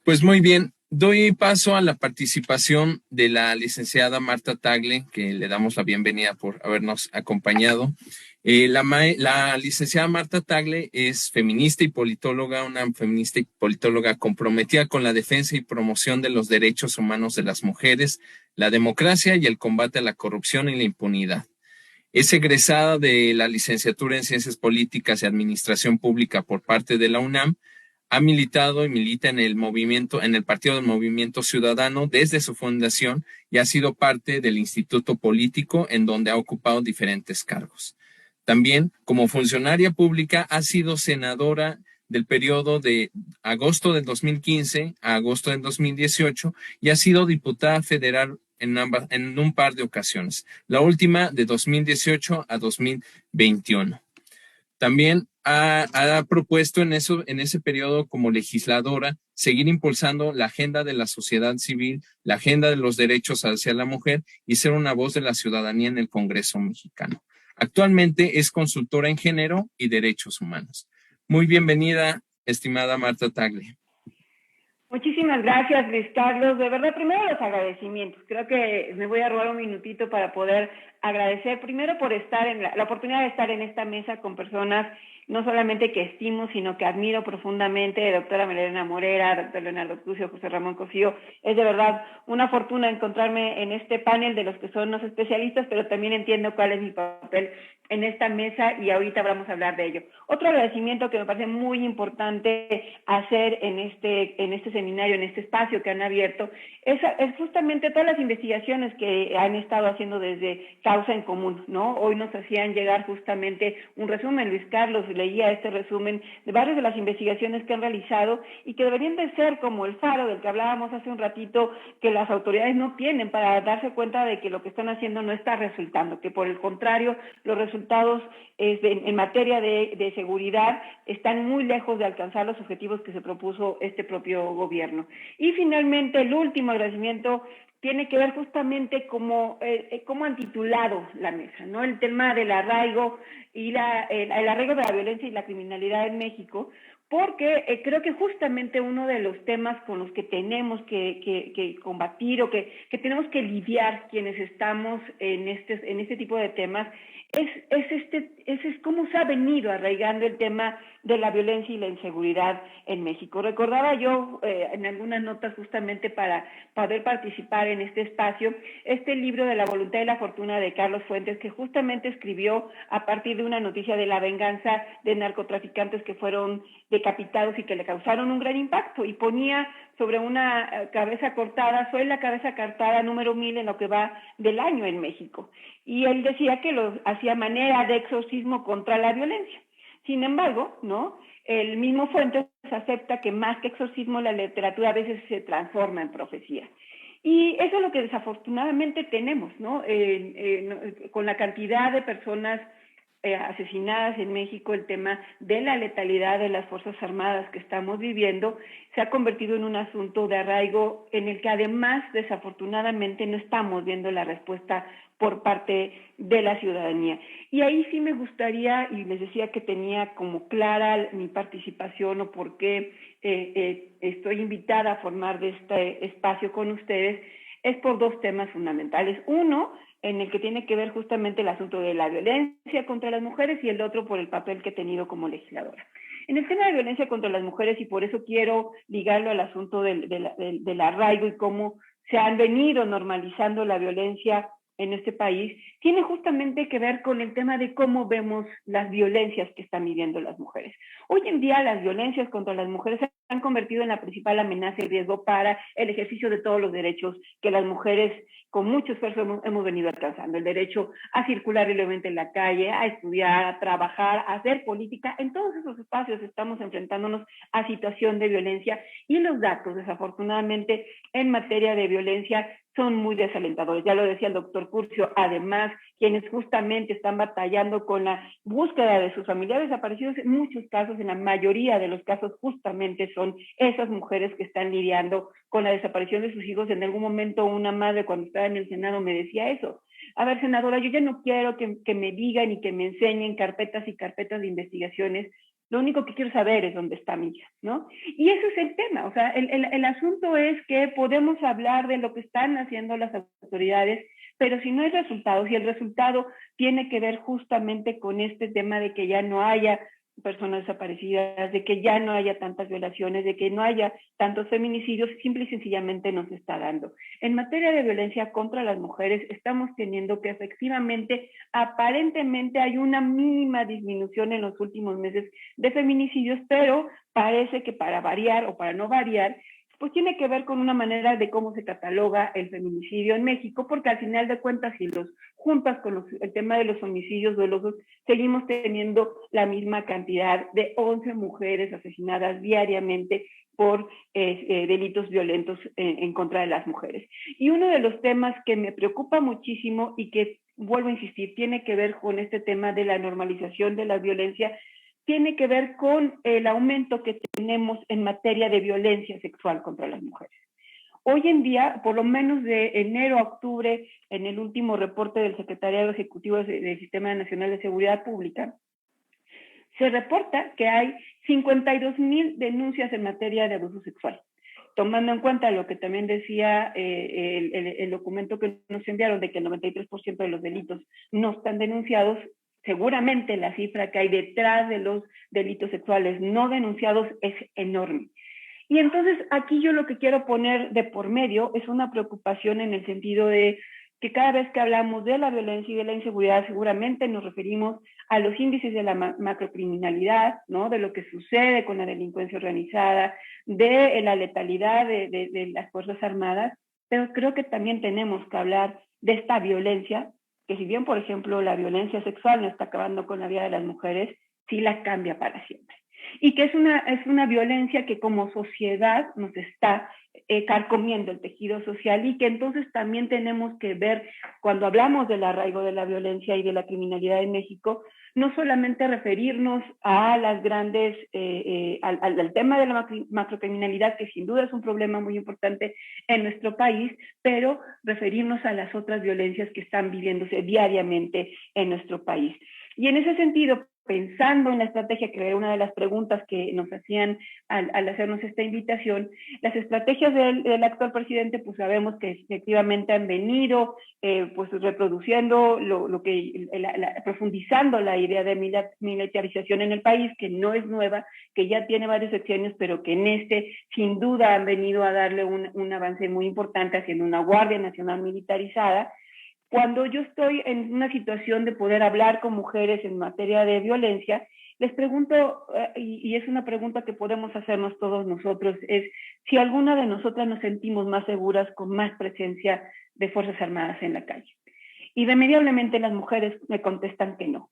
[SPEAKER 1] Pues muy bien, doy paso a la participación de la licenciada Marta Tagle, que le damos la bienvenida por habernos acompañado. La licenciada Marta Tagle es feminista y politóloga, una feminista y politóloga comprometida con la defensa y promoción de los derechos humanos de las mujeres, la democracia y el combate a la corrupción y la impunidad. Es egresada de la licenciatura en Ciencias Políticas y Administración Pública por parte de la UNAM. Ha militado y milita en el Partido del Movimiento Ciudadano desde su fundación y ha sido parte del Instituto Político, en donde ha ocupado diferentes cargos. También, como funcionaria pública, ha sido senadora del periodo de agosto del 2015 a agosto del 2018 y ha sido diputada federal en un par de ocasiones, la última de 2018 a 2021. También ha propuesto en ese periodo como legisladora seguir impulsando la agenda de la sociedad civil, la agenda de los derechos hacia la mujer y ser una voz de la ciudadanía en el Congreso mexicano. Actualmente es consultora en género y derechos humanos. Muy bienvenida, estimada Marta Tagle.
[SPEAKER 4] Muchísimas gracias, Luis Carlos. De verdad, primero los agradecimientos. Creo que me voy a robar un minutito para poder agradecer primero por estar en la oportunidad de estar en esta mesa con personas no solamente que estimo, sino que admiro profundamente, doctora Marilena Morera, doctor Leonardo Crucio, José Ramón Cosío. Es de verdad una fortuna encontrarme en este panel de los que son los especialistas, pero también entiendo cuál es mi papel en esta mesa y ahorita vamos a hablar de ello. Otro agradecimiento que me parece muy importante hacer en este seminario, en este espacio que han abierto, es justamente todas las investigaciones que han estado haciendo desde Causa en Común, ¿no? Hoy nos hacían llegar justamente un resumen, Luis Carlos leía este resumen de varias de las investigaciones que han realizado y que deberían de ser como el faro del que hablábamos hace un ratito, que las autoridades no tienen para darse cuenta de que lo que están haciendo no está resultando, que por el contrario, los resultados en materia de seguridad están muy lejos de alcanzar los objetivos que se propuso este propio gobierno. Y finalmente, el último agradecimiento tiene que ver justamente como han titulado la mesa, ¿no? El tema del arraigo y el arraigo de la violencia y la criminalidad en México, porque creo que justamente uno de los temas con los que tenemos que combatir o que tenemos que lidiar quienes estamos en este tipo de temas es cómo se ha venido arraigando el tema de la violencia y la inseguridad en México. Recordaba yo en algunas notas justamente para poder participar en este espacio, este libro de La voluntad y la fortuna de Carlos Fuentes, que justamente escribió a partir de una noticia de la venganza de narcotraficantes que fueron decapitados y que le causaron un gran impacto, y ponía sobre una cabeza cortada, fue la cabeza cortada número 1000 en lo que va del año en México. Y él decía que lo hacía manera de exorcismo contra la violencia. Sin embargo, ¿no? El mismo Fuentes acepta que más que exorcismo la literatura a veces se transforma en profecía. Y eso es lo que desafortunadamente tenemos, ¿no? Con la cantidad de personas asesinadas en México, el tema de la letalidad de las Fuerzas Armadas que estamos viviendo se ha convertido en un asunto de arraigo en el que además desafortunadamente no estamos viendo la respuesta por parte de la ciudadanía. Y ahí sí me gustaría, y les decía que tenía como clara mi participación o por qué estoy invitada a formar de este espacio con ustedes, es por dos temas fundamentales. Uno, en el que tiene que ver justamente el asunto de la violencia contra las mujeres, y el otro por el papel que he tenido como legisladora. En el tema de violencia contra las mujeres, y por eso quiero ligarlo al asunto del arraigo y cómo se han venido normalizando la violencia en este país, tiene justamente que ver con el tema de cómo vemos las violencias que están viviendo las mujeres. Hoy en día las violencias contra las mujeres se han convertido en la principal amenaza y riesgo para el ejercicio de todos los derechos que las mujeres con mucho esfuerzo hemos venido alcanzando. El derecho a circular libremente en la calle, a estudiar, a trabajar, a hacer política. En todos esos espacios estamos enfrentándonos a situación de violencia, y los datos, desafortunadamente, en materia de violencia son muy desalentadores. Ya lo decía el doctor Curcio, además, quienes justamente están batallando con la búsqueda de sus familiares desaparecidos, en muchos casos, en la mayoría de los casos, justamente son esas mujeres que están lidiando con la desaparición de sus hijos. En algún momento una madre, cuando estaba en el Senado, me decía eso: a ver, senadora, yo ya no quiero que me digan y que me enseñen carpetas y carpetas de investigaciones. Lo único que quiero saber es dónde está mi hija, ¿no? Y ese es el tema. O sea, el asunto es que podemos hablar de lo que están haciendo las autoridades, pero si no hay resultados, y el resultado tiene que ver justamente con este tema de que ya no haya personas desaparecidas, de que ya no haya tantas violaciones, de que no haya tantos feminicidios, simple y sencillamente nos está dando. En materia de violencia contra las mujeres, estamos teniendo que efectivamente, aparentemente hay una mínima disminución en los últimos meses de feminicidios, pero parece que para variar o para no variar, pues tiene que ver con una manera de cómo se cataloga el feminicidio en México, porque al final de cuentas, si los juntas con el tema de los homicidios dolosos, seguimos teniendo la misma cantidad de 11 mujeres asesinadas diariamente por delitos violentos en contra de las mujeres. Y uno de los temas que me preocupa muchísimo y que, vuelvo a insistir, tiene que ver con este tema de la normalización de la violencia, tiene que ver con el aumento que tenemos en materia de violencia sexual contra las mujeres. Hoy en día, por lo menos de enero a octubre, en el último reporte del Secretariado Ejecutivo del Sistema Nacional de Seguridad Pública, se reporta que hay 52,000 denuncias en materia de abuso sexual. Tomando en cuenta lo que también decía el documento que nos enviaron de que el 93% de los delitos no están denunciados, seguramente la cifra que hay detrás de los delitos sexuales no denunciados es enorme. Y entonces aquí yo lo que quiero poner de por medio es una preocupación en el sentido de que cada vez que hablamos de la violencia y de la inseguridad seguramente nos referimos a los índices de la macrocriminalidad, ¿no? De lo que sucede con la delincuencia organizada, de la letalidad de las Fuerzas Armadas, pero creo que también tenemos que hablar de esta violencia, que si bien, por ejemplo, la violencia sexual no está acabando con la vida de las mujeres, sí la cambia para siempre. Y que es una violencia que como sociedad nos está carcomiendo el tejido social y que entonces también tenemos que ver, cuando hablamos del arraigo de la violencia y de la criminalidad en México, no solamente referirnos a las grandes, al tema de la macrocriminalidad, que sin duda es un problema muy importante en nuestro país, pero referirnos a las otras violencias que están viviéndose diariamente en nuestro país. Y en ese sentido, pensando en la estrategia, que era una de las preguntas que nos hacían al hacernos esta invitación, las estrategias del actual presidente, pues sabemos que efectivamente han venido pues reproduciendo profundizando la idea de militarización en el país, que no es nueva, que ya tiene varios sexenios, pero que en este sin duda han venido a darle un avance muy importante haciendo una Guardia Nacional militarizada. Cuando yo estoy en una situación de poder hablar con mujeres en materia de violencia, les pregunto, y es una pregunta que podemos hacernos todos nosotros, es si alguna de nosotras nos sentimos más seguras con más presencia de Fuerzas Armadas en la calle. Irremediablemente las mujeres me contestan que no.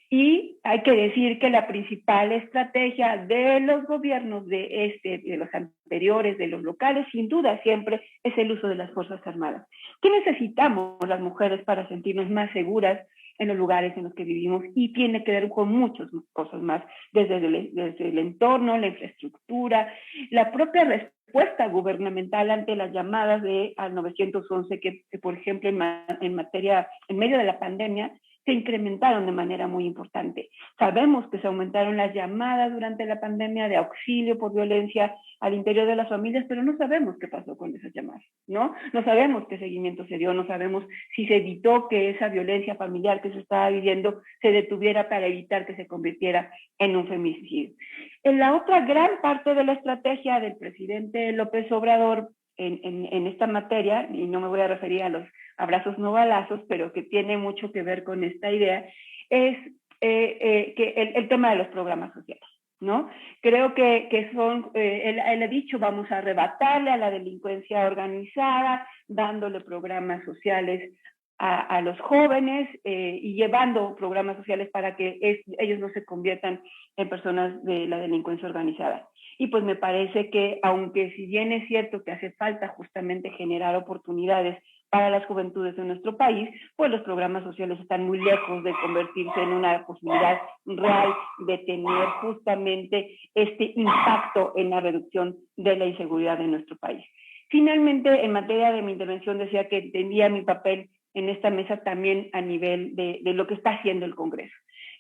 [SPEAKER 4] Y hay que decir que la principal estrategia de los gobiernos de los anteriores, de los locales, sin duda siempre es el uso de las Fuerzas Armadas. ¿Qué necesitamos las mujeres para sentirnos más seguras en los lugares en los que vivimos? Y tiene que ver con muchas cosas más, desde el entorno, la infraestructura, la propia respuesta gubernamental ante las llamadas al 911, que por ejemplo en medio de la pandemia, se incrementaron de manera muy importante. Sabemos que se aumentaron las llamadas durante la pandemia de auxilio por violencia al interior de las familias, pero no sabemos qué pasó con esas llamadas, ¿no? No sabemos qué seguimiento se dio, no sabemos si se evitó que esa violencia familiar que se estaba viviendo se detuviera para evitar que se convirtiera en un femicidio. En la otra gran parte de la estrategia del presidente López Obrador en esta materia, y no me voy a referir a los abrazos no balazos, pero que tiene mucho que ver con esta idea, es que el tema de los programas sociales, ¿no? Creo que él ha dicho, vamos a arrebatarle a la delincuencia organizada, dándole programas sociales a los jóvenes y llevando programas sociales para que ellos no se conviertan en personas de la delincuencia organizada. Y pues me parece que, aunque si bien es cierto que hace falta justamente generar oportunidades para las juventudes de nuestro país, pues los programas sociales están muy lejos de convertirse en una posibilidad real de tener justamente este impacto en la reducción de la inseguridad en nuestro país. Finalmente, en materia de mi intervención, decía que entendía mi papel en esta mesa también a nivel de lo que está haciendo el Congreso.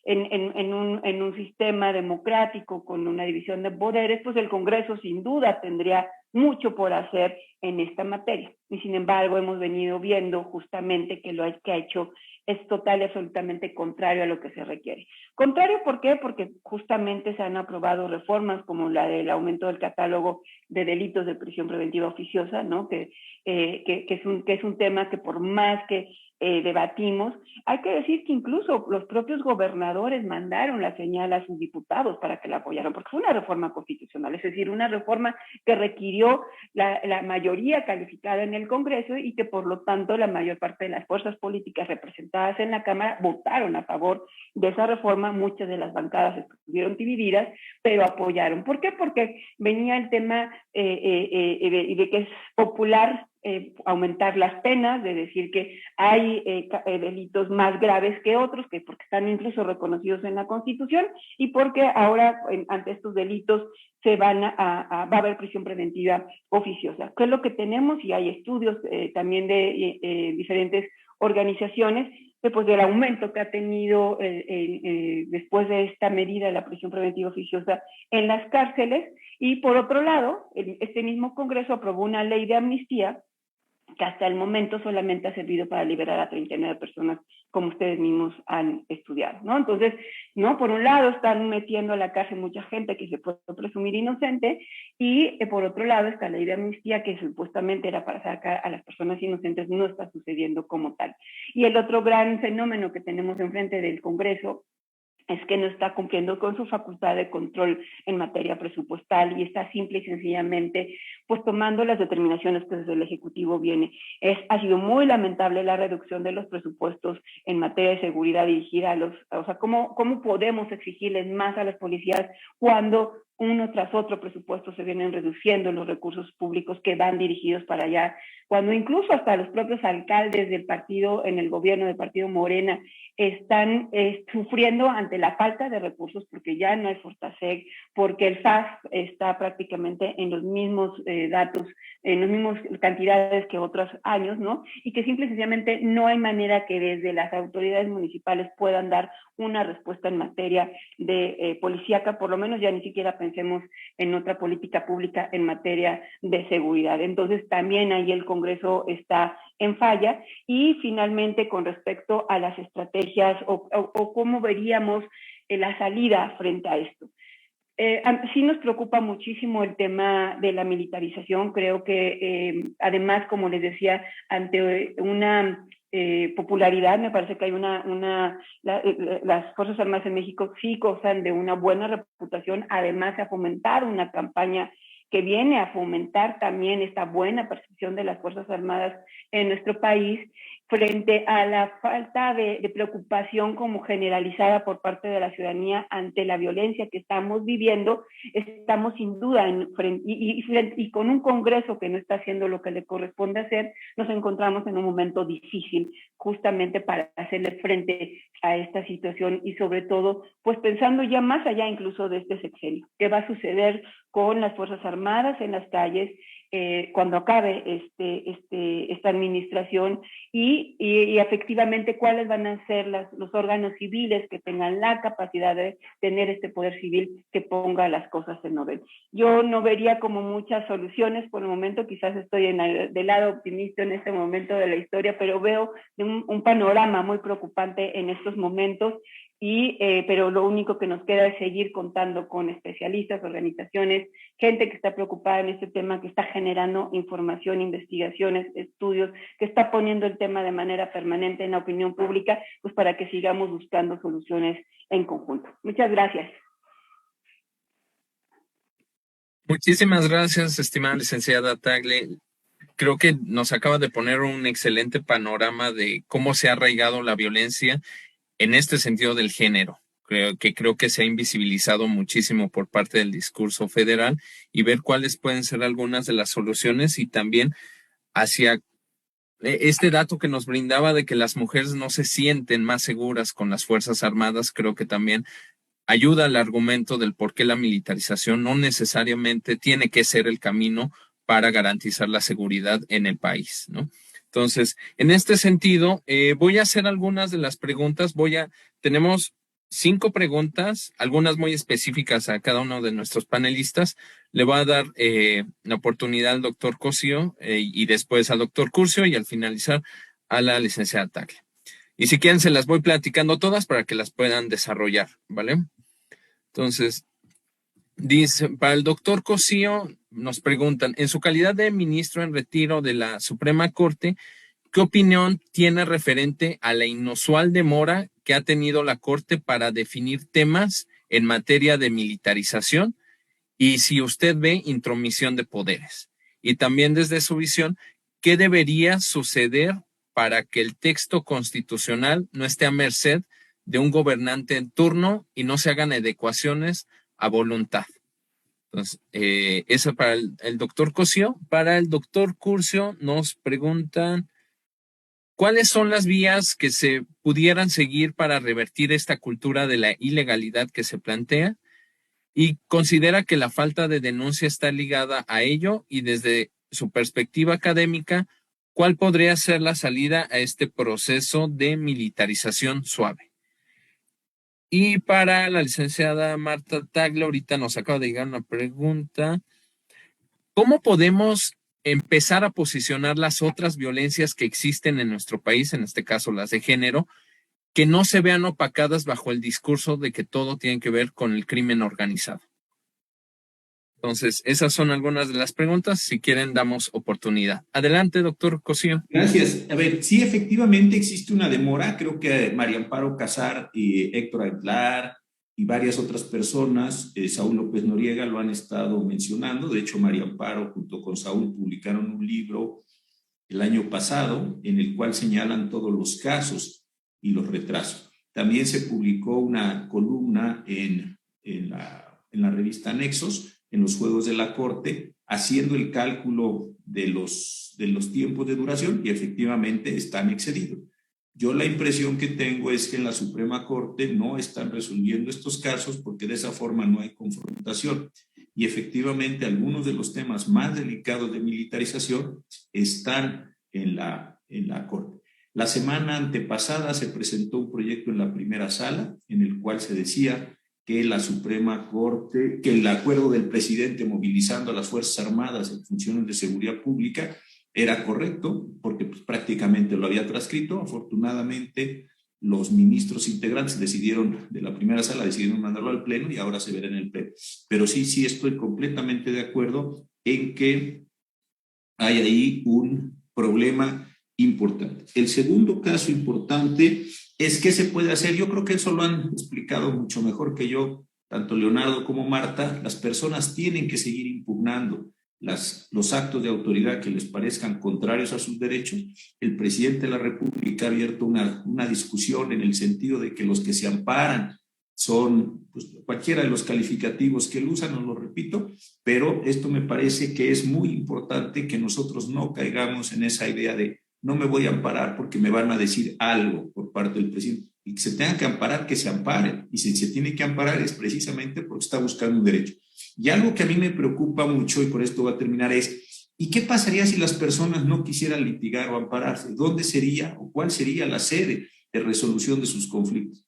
[SPEAKER 4] En un sistema democrático con una división de poderes, pues el Congreso sin duda tendría mucho por hacer en esta materia. Y sin embargo, hemos venido viendo justamente que lo que ha hecho es total y absolutamente contrario a lo que se requiere. Contrario, ¿por qué? Porque justamente se han aprobado reformas como la del aumento del catálogo de delitos de prisión preventiva oficiosa, ¿no? Que es un tema que por más que debatimos, hay que decir que incluso los propios gobernadores mandaron la señal a sus diputados para que la apoyaran, porque fue una reforma constitucional, es decir, una reforma que requirió la mayoría calificada en el Congreso y que por lo tanto la mayor parte de las fuerzas políticas representadas en la Cámara votaron a favor de esa reforma. Muchas de las bancadas estuvieron divididas, pero apoyaron. ¿Por qué? Porque venía el tema de que es popular aumentar las penas, de decir que hay delitos más graves que otros, que porque están incluso reconocidos en la Constitución, y porque ahora ante estos delitos va a haber prisión preventiva oficiosa. ¿Qué es lo que tenemos? Y hay estudios también de diferentes organizaciones pues del aumento que ha tenido después de esta medida de la prisión preventiva oficiosa en las cárceles. Y por otro lado, este mismo Congreso aprobó una ley de amnistía que hasta el momento solamente ha servido para liberar a 39 personas, como ustedes mismos han estudiado, ¿no? Entonces, ¿no? Por un lado están metiendo a la cárcel mucha gente que se puede presumir inocente, y por otro lado esta ley de amnistía que supuestamente era para sacar a las personas inocentes no está sucediendo como tal. Y el otro gran fenómeno que tenemos enfrente del Congreso es que no está cumpliendo con su facultad de control en materia presupuestal y está simple y sencillamente pues tomando las determinaciones que desde el Ejecutivo viene. Ha sido muy lamentable la reducción de los presupuestos en materia de seguridad dirigida a los, o sea, ¿cómo podemos exigirles más a las policías cuando uno tras otro presupuesto se vienen reduciendo los recursos públicos que van dirigidos para allá, cuando incluso hasta los propios alcaldes del partido, en el gobierno del partido Morena, están sufriendo ante la falta de recursos porque ya no hay Fortaseg, porque el FAS está prácticamente en los mismos datos, en las mismas cantidades que otros años, ¿no? Y que simple y sencillamente no hay manera que desde las autoridades municipales puedan dar una respuesta en materia de policíaca, por lo menos ya ni siquiera pensemos en otra política pública en materia de seguridad. Entonces también ahí el Congreso está en falla. Y finalmente, con respecto a las estrategias o cómo veríamos la salida frente a esto. Sí nos preocupa muchísimo el tema de la militarización. Creo que además, como les decía, ante una popularidad, me parece que hay las Fuerzas Armadas en México sí gozan de una buena reputación, además a fomentar una campaña que viene a fomentar también esta buena percepción de las Fuerzas Armadas en nuestro país, frente a la falta de preocupación como generalizada por parte de la ciudadanía ante la violencia que estamos viviendo. Estamos sin duda y con un Congreso que no está haciendo lo que le corresponde hacer, nos encontramos en un momento difícil justamente para hacerle frente a esta situación y sobre todo pues pensando ya más allá incluso de este sexenio. ¿Qué va a suceder con las Fuerzas Armadas en las calles cuando acabe esta administración y efectivamente cuáles van a ser los órganos civiles que tengan la capacidad de tener este poder civil que ponga las cosas en orden? Yo no vería como muchas soluciones por el momento, quizás estoy del lado optimista en este momento de la historia, pero veo un panorama muy preocupante en estos momentos. Pero lo único que nos queda es seguir contando con especialistas, organizaciones, gente que está preocupada en este tema, que está generando información, investigaciones, estudios, que está poniendo el tema de manera permanente en la opinión pública, pues para que sigamos buscando soluciones en conjunto. Muchas gracias.
[SPEAKER 1] Muchísimas gracias, estimada licenciada Tagle. Creo que nos acaba de poner un excelente panorama de cómo se ha arraigado la violencia en este sentido del género. Creo que se ha invisibilizado muchísimo por parte del discurso federal y ver cuáles pueden ser algunas de las soluciones y también hacia este dato que nos brindaba de que las mujeres no se sienten más seguras con las Fuerzas Armadas. Creo que también ayuda al argumento del por qué la militarización no necesariamente tiene que ser el camino para garantizar la seguridad en el país, ¿no? Entonces, en este sentido, voy a hacer algunas de las preguntas. Tenemos 5 preguntas, algunas muy específicas a cada uno de nuestros panelistas. Le voy a dar la oportunidad al doctor Cosío y después al doctor Curcio y al finalizar a la licenciada Tagle. Y si quieren, se las voy platicando todas para que las puedan desarrollar, ¿vale? Entonces, dice, para el doctor Cosío, nos preguntan, en su calidad de ministro en retiro de la Suprema Corte, ¿qué opinión tiene referente a la inusual demora que ha tenido la Corte para definir temas en materia de militarización y si usted ve intromisión de poderes? Y también desde su visión, ¿qué debería suceder para que el texto constitucional no esté a merced de un gobernante en turno y no se hagan adecuaciones a voluntad? Entonces, eso para el doctor Cosío. Para el doctor Curcio nos preguntan, ¿cuáles son las vías que se pudieran seguir para revertir esta cultura de la ilegalidad que se plantea? Y considera que la falta de denuncia está ligada a ello y desde su perspectiva académica, ¿cuál podría ser la salida a este proceso de militarización suave? Y para la licenciada Marta Tagle, ahorita nos acaba de llegar una pregunta. ¿Cómo podemos empezar a posicionar las otras violencias que existen en nuestro país, en este caso las de género, que no se vean opacadas bajo el discurso de que todo tiene que ver con el crimen organizado? Entonces, esas son algunas de las preguntas. Si quieren, damos oportunidad. Adelante, doctor Cosío.
[SPEAKER 2] Gracias. A ver, sí, efectivamente existe una demora. Creo que María Amparo Casar y Héctor Aguilar y varias otras personas, Saúl López Noriega, lo han estado mencionando. De hecho, María Amparo junto con Saúl publicaron un libro el año pasado en el cual señalan todos los casos y los retrasos. También se publicó una columna en la revista Nexos, en los Juegos de la Corte, haciendo el cálculo de los tiempos de duración y efectivamente están excedidos. Yo la impresión que tengo es que en la Suprema Corte no están resolviendo estos casos porque de esa forma no hay confrontación. Y efectivamente algunos de los temas más delicados de militarización están en la Corte. La semana antepasada se presentó un proyecto en la primera sala en el cual se decía que la Suprema Corte, que el acuerdo del presidente movilizando a las Fuerzas Armadas en funciones de seguridad pública era correcto, porque pues, prácticamente lo había transcrito. Afortunadamente, los ministros integrantes de la primera sala decidieron mandarlo al Pleno y ahora se verá en el Pleno. Pero sí estoy completamente de acuerdo en que hay ahí un problema importante. El segundo caso importante es qué se puede hacer. Yo creo que eso lo han explicado mucho mejor que yo, tanto Leonardo como Marta. Las personas tienen que seguir impugnando los actos de autoridad que les parezcan contrarios a sus derechos. El presidente de la República ha abierto una discusión en el sentido de que los que se amparan son pues, cualquiera de los calificativos que él usa, no lo repito, pero esto me parece que es muy importante que nosotros no caigamos en esa idea de no me voy a amparar porque me van a decir algo por parte del presidente. Y que se tengan que amparar, que se amparen. Y si se tiene que amparar es precisamente porque está buscando un derecho. Y algo que a mí me preocupa mucho, y por esto va a terminar, es ¿y qué pasaría si las personas no quisieran litigar o ampararse? ¿Dónde sería o cuál sería la sede de resolución de sus conflictos?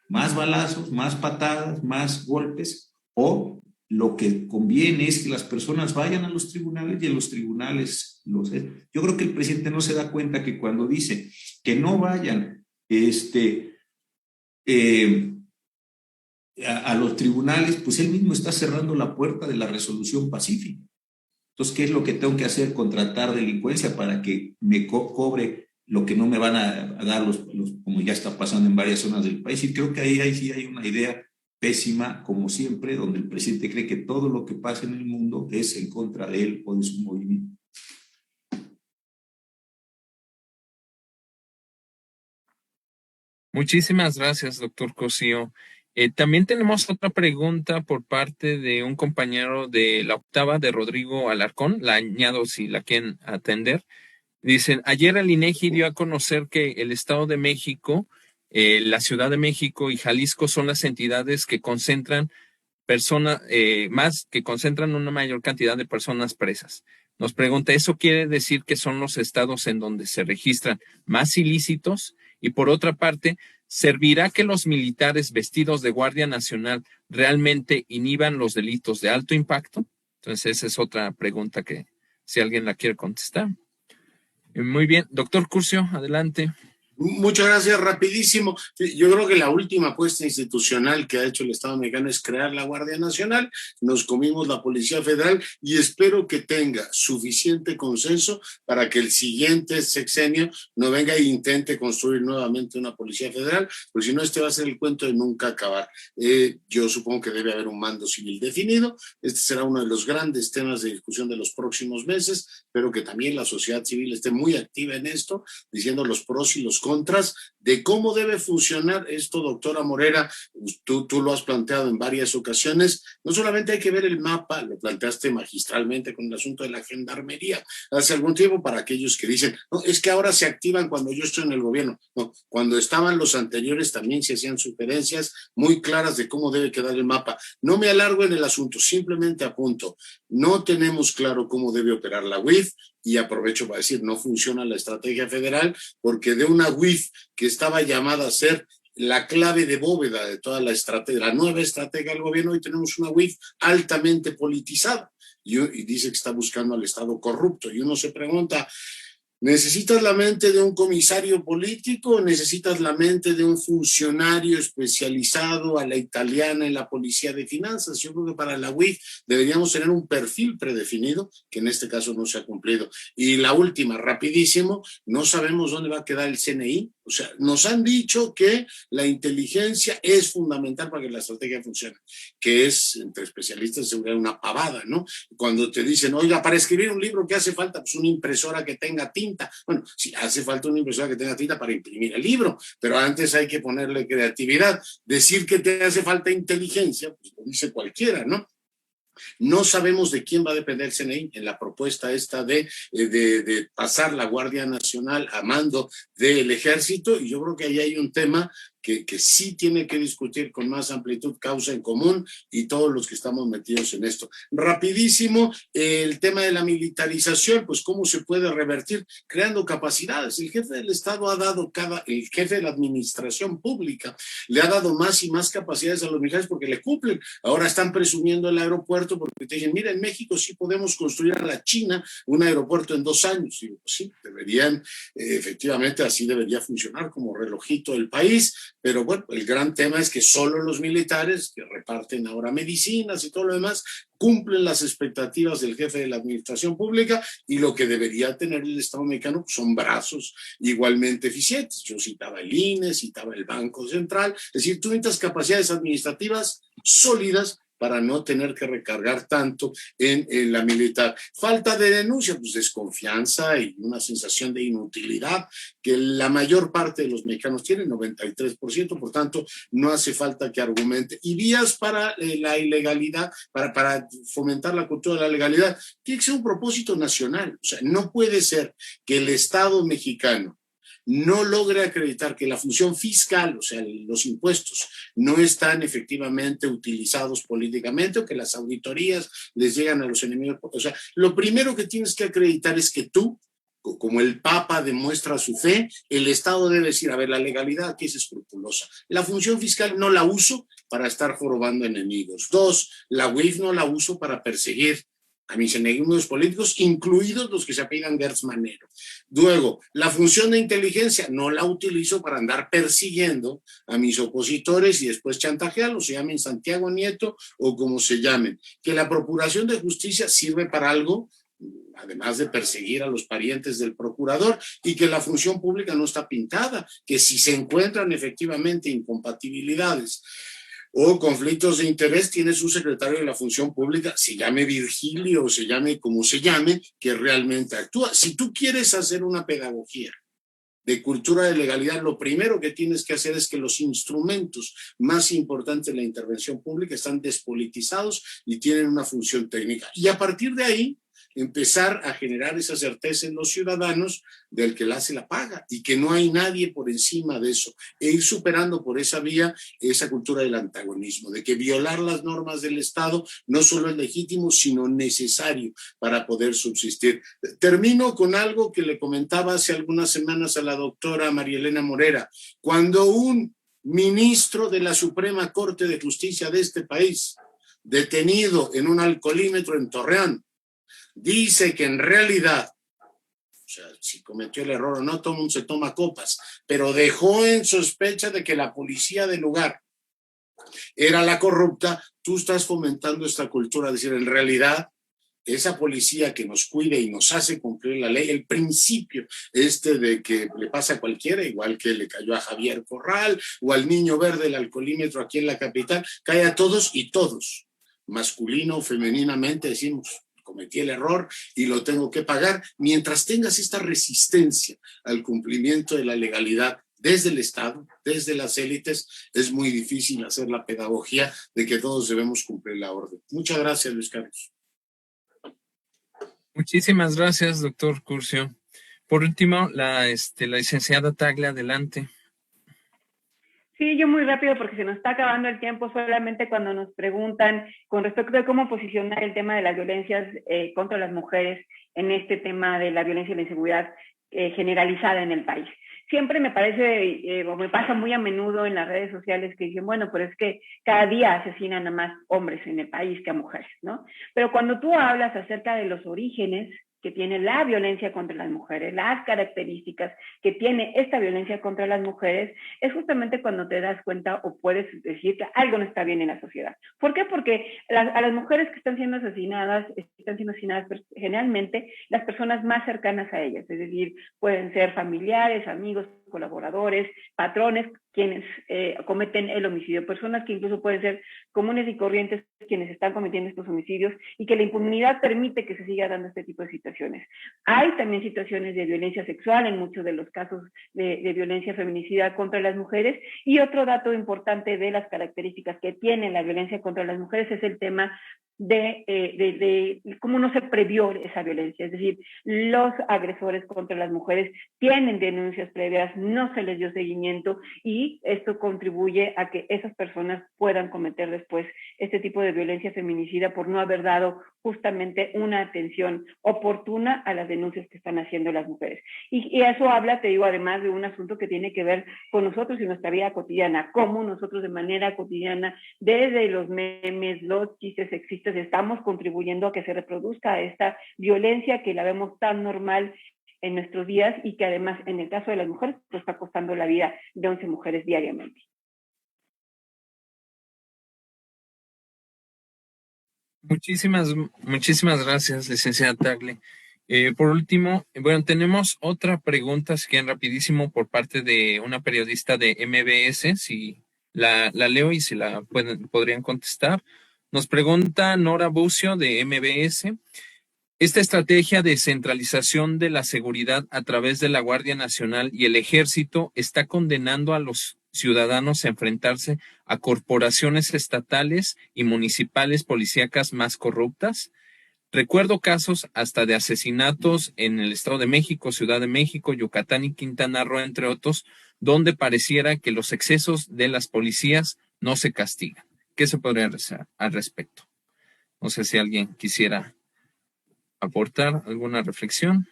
[SPEAKER 2] ¿Más balazos, más patadas, más golpes? ¿O lo que conviene es que las personas vayan a los tribunales y en los tribunales los... Yo creo que el presidente no se da cuenta que cuando dice que no vayan a los tribunales, pues él mismo está cerrando la puerta de la resolución pacífica. Entonces, ¿qué es lo que tengo que hacer? Contratar delincuencia para que me cobre lo que no me van a dar como ya está pasando en varias zonas del país. Y creo que ahí sí hay una idea pésima, como siempre, donde el presidente cree que todo lo que pasa en el mundo es en contra de él o de su movimiento.
[SPEAKER 1] Muchísimas gracias, doctor Cosío. También tenemos otra pregunta por parte de un compañero de la octava, de Rodrigo Alarcón. La añado si la quieren atender. Dicen, ayer el INEGI dio a conocer que el Estado de México, la Ciudad de México y Jalisco son las entidades que concentran una mayor cantidad de personas presas. Nos pregunta, ¿eso quiere decir que son los estados en donde se registran más ilícitos? Y por otra parte, ¿servirá que los militares vestidos de Guardia Nacional realmente inhiban los delitos de alto impacto? Entonces, esa es otra pregunta que si alguien la quiere contestar. Muy bien. Doctor Curcio, adelante.
[SPEAKER 3] Muchas gracias, rapidísimo. Yo creo que la última apuesta institucional que ha hecho el Estado mexicano es crear la Guardia Nacional. Nos comimos la Policía Federal y espero que tenga suficiente consenso para que el siguiente sexenio no venga e intente construir nuevamente una Policía Federal, porque si no, este va a ser el cuento de nunca acabar. Yo supongo que debe haber un mando civil definido. Este será uno de los grandes temas de discusión de los próximos meses. Espero que también la sociedad civil esté muy activa en esto, diciendo los pros y los contras de cómo debe funcionar esto, doctora Morera. Tú lo has planteado en varias ocasiones. No solamente hay que ver el mapa, lo planteaste magistralmente con el asunto de la gendarmería hace algún tiempo, para aquellos que dicen, no, es que ahora se activan cuando yo estoy en el gobierno. No, cuando estaban los anteriores también se hacían sugerencias muy claras de cómo debe quedar el mapa. No me alargo en el asunto, simplemente apunto. No tenemos claro cómo debe operar la UIF, y aprovecho para decir, no funciona la estrategia federal, porque de una UIF que estaba llamada a ser la clave de bóveda de toda la estrategia, la nueva estrategia del gobierno, hoy tenemos una UIF altamente politizada y dice que está buscando al Estado corrupto. Y uno se pregunta, ¿necesitas la mente de un comisario político o necesitas la mente de un funcionario especializado a la italiana en la policía de finanzas? Yo creo que para la UIF deberíamos tener un perfil predefinido, que en este caso no se ha cumplido. Y la última, rapidísimo, no sabemos dónde va a quedar el CNI. O sea, nos han dicho que la inteligencia es fundamental para que la estrategia funcione, que es, entre especialistas de seguridad, una pavada, ¿no? Cuando te dicen, oiga, para escribir un libro, ¿qué hace falta? Pues una impresora que tenga tinta. Bueno, sí, hace falta una impresora que tenga tinta para imprimir el libro, pero antes hay que ponerle creatividad. Decir que te hace falta inteligencia, pues lo dice cualquiera, ¿no? No sabemos de quién va a depender el CNI en la propuesta esta de pasar la Guardia Nacional a mando del Ejército, y yo creo que ahí hay un tema que sí tiene que discutir con más amplitud Causa en Común y todos los que estamos metidos en esto. Rapidísimo, el tema de la militarización, pues cómo se puede revertir creando capacidades. El jefe del Estado ha dado el jefe de la administración pública le ha dado más y más capacidades a los militares porque le cumplen. Ahora están presumiendo el aeropuerto porque te dicen, mira, en México sí podemos construir a la China un aeropuerto en 2 años. Y pues sí, deberían, efectivamente así debería funcionar como relojito del país. Pero bueno, el gran tema es que solo los militares, que reparten ahora medicinas y todo lo demás, cumplen las expectativas del jefe de la administración pública, y lo que debería tener el Estado mexicano son brazos igualmente eficientes. Yo citaba el INE, citaba el Banco Central, es decir, tú necesitas capacidades administrativas sólidas para no tener que recargar tanto en la militar. Falta de denuncia, pues desconfianza y una sensación de inutilidad que la mayor parte de los mexicanos tienen, 93%, por tanto, no hace falta que argumente. Y vías para la ilegalidad, para fomentar la cultura de la legalidad, tiene que ser un propósito nacional. O sea, no puede ser que el Estado mexicano no logre acreditar que la función fiscal, o sea, los impuestos, no están efectivamente utilizados políticamente, o que las auditorías les llegan a los enemigos. O sea, lo primero que tienes que acreditar es que tú, como el Papa demuestra su fe, el Estado debe decir, a ver, la legalidad aquí es escrupulosa. La función fiscal no la uso para estar jorobando enemigos. 2, la UIF no la uso para perseguir a mis enemigos políticos, incluidos los que se apellidan Gertz Manero. Luego, la función de inteligencia no la utilizo para andar persiguiendo a mis opositores y después chantajearlos, se llamen Santiago Nieto o como se llamen. Que la Procuración de Justicia sirve para algo, además de perseguir a los parientes del procurador, y que la función pública no está pintada, que si se encuentran efectivamente incompatibilidades o conflictos de interés, tienes un secretario de la función pública, se llame Virgilio o se llame como se llame, que realmente actúa. Si tú quieres hacer una pedagogía de cultura de legalidad, lo primero que tienes que hacer es que los instrumentos más importantes de la intervención pública están despolitizados y tienen una función técnica. Y a partir de ahí, empezar a generar esa certeza en los ciudadanos del que la hace la paga y que no hay nadie por encima de eso, e ir superando por esa vía esa cultura del antagonismo, de que violar las normas del Estado no solo es legítimo, sino necesario para poder subsistir. Termino con algo que le comentaba hace algunas semanas a la doctora María Elena Morera. Cuando un ministro de la Suprema Corte de Justicia de este país, detenido en un alcoholímetro en Torreón, dice que en realidad sea, si cometió el error o no, todo el mundo se toma copas, pero dejó en sospecha de que la policía del lugar era la corrupta. Tú estás fomentando esta cultura, es decir, en realidad esa policía que nos cuide y nos hace cumplir la ley, el principio de que le pasa a cualquiera, igual que le cayó a Javier Corral o al niño verde el alcoholímetro aquí en la capital, cae a todos y todos, masculino o femeninamente, decimos, cometí el error y lo tengo que pagar. Mientras tengas esta resistencia al cumplimiento de la legalidad desde el Estado, desde las élites, es muy difícil hacer la pedagogía de que todos debemos cumplir la orden. Muchas gracias, Luis Carlos.
[SPEAKER 1] Muchísimas gracias, doctor Curcio. Por último, la licenciada Tagle, adelante.
[SPEAKER 4] Sí, yo muy rápido porque se nos está acabando el tiempo. Solamente cuando nos preguntan con respecto de cómo posicionar el tema de las violencias contra las mujeres en este tema de la violencia y la inseguridad generalizada en el país. Siempre me parece, o me pasa muy a menudo en las redes sociales que dicen, bueno, pero es que cada día asesinan a más hombres en el país que a mujeres, ¿no? Pero cuando tú hablas acerca de los orígenes que tiene la violencia contra las mujeres, las características que tiene esta violencia contra las mujeres, es justamente cuando te das cuenta o puedes decir que algo no está bien en la sociedad. ¿Por qué? Porque a las mujeres que están siendo asesinadas generalmente las personas más cercanas a ellas, es decir, pueden ser familiares, amigos, colaboradores, patrones, quienes cometen el homicidio, personas que incluso pueden ser comunes y corrientes quienes están cometiendo estos homicidios y que la impunidad permite que se siga dando este tipo de situaciones. Hay también situaciones de violencia sexual en muchos de los casos de violencia feminicida contra las mujeres, y otro dato importante de las características que tiene la violencia contra las mujeres es el tema de cómo no se previó esa violencia, es decir, los agresores contra las mujeres tienen denuncias previas, no se les dio seguimiento y esto contribuye a que esas personas puedan cometer después este tipo de violencia feminicida por no haber dado justamente una atención oportuna a las denuncias que están haciendo las mujeres. Y eso habla, te digo, además de un asunto que tiene que ver con nosotros y nuestra vida cotidiana, cómo nosotros de manera cotidiana, desde los memes, los chistes sexistas, estamos contribuyendo a que se reproduzca esta violencia que la vemos tan normal en nuestros días y que además en el caso de las mujeres pues está costando la vida de 11 mujeres diariamente.
[SPEAKER 1] Muchísimas gracias, licenciada Tagle. Por último, bueno, tenemos otra pregunta, si quieren rapidísimo, por parte de una periodista de MBS, si la leo y si la podrían contestar. Nos pregunta Nora Bucio de MBS. Esta estrategia de centralización de la seguridad a través de la Guardia Nacional y el Ejército está condenando a los ciudadanos a enfrentarse a corporaciones estatales y municipales policíacas más corruptas. Recuerdo casos hasta de asesinatos en el Estado de México, Ciudad de México, Yucatán y Quintana Roo, entre otros, donde pareciera que los excesos de las policías no se castigan. ¿Qué se podría hacer al respecto? No sé si alguien quisiera aportar alguna reflexión.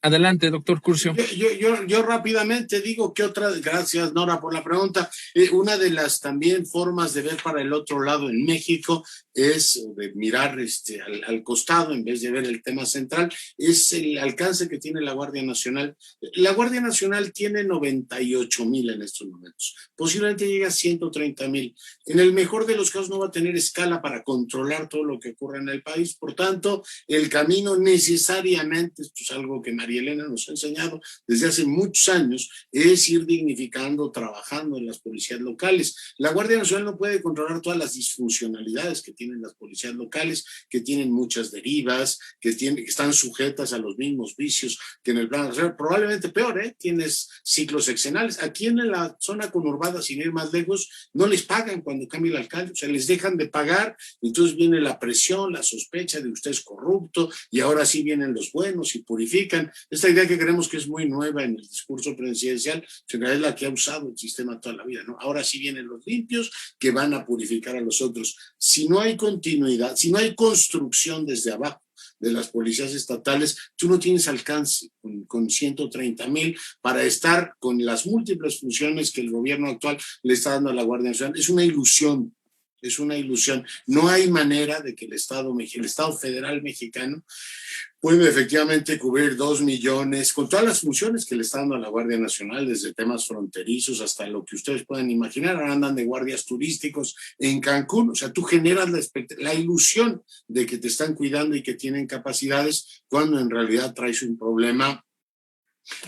[SPEAKER 1] Adelante, doctor Curcio.
[SPEAKER 3] Yo rápidamente digo que gracias Nora por la pregunta, una de las también formas de ver para el otro lado en México es de mirar al costado en vez de ver el tema central, es el alcance que tiene la Guardia Nacional. La Guardia Nacional tiene 98,000 en estos momentos, posiblemente llegue a 130,000. En el mejor de los casos no va a tener escala para controlar todo lo que ocurre en el país, por tanto, el camino necesariamente, esto es algo que María Elena nos ha enseñado desde hace muchos años, es ir dignificando, trabajando en las policías locales. La Guardia Nacional no puede controlar todas las disfuncionalidades que tienen las policías locales, que tienen muchas derivas, que están sujetas a los mismos vicios que en el plano nacional, probablemente peor, tienes ciclos sexenales. Aquí en la zona conurbada, sin ir más lejos, no les pagan cuando cambia el alcalde, o sea, les dejan de pagar, entonces viene la presión, la sospecha de usted es corrupto, y ahora sí vienen los buenos y purifican. Esta idea que creemos que es muy nueva en el discurso presidencial, en realidad es la que ha usado el sistema toda la vida, ¿no? Ahora sí vienen los limpios que van a purificar a los otros. Si no hay continuidad, si no hay construcción desde abajo de las policías estatales, tú no tienes alcance con 130,000 para estar con las múltiples funciones que el gobierno actual le está dando a la Guardia Nacional. Es una ilusión Es una ilusión. No hay manera de que el Estado federal mexicano puede efectivamente cubrir 2 millones con todas las funciones que le está dando a la Guardia Nacional, desde temas fronterizos hasta lo que ustedes pueden imaginar. Ahora andan de guardias turísticos en Cancún. O sea, tú generas la ilusión de que te están cuidando y que tienen capacidades, cuando en realidad traes un problema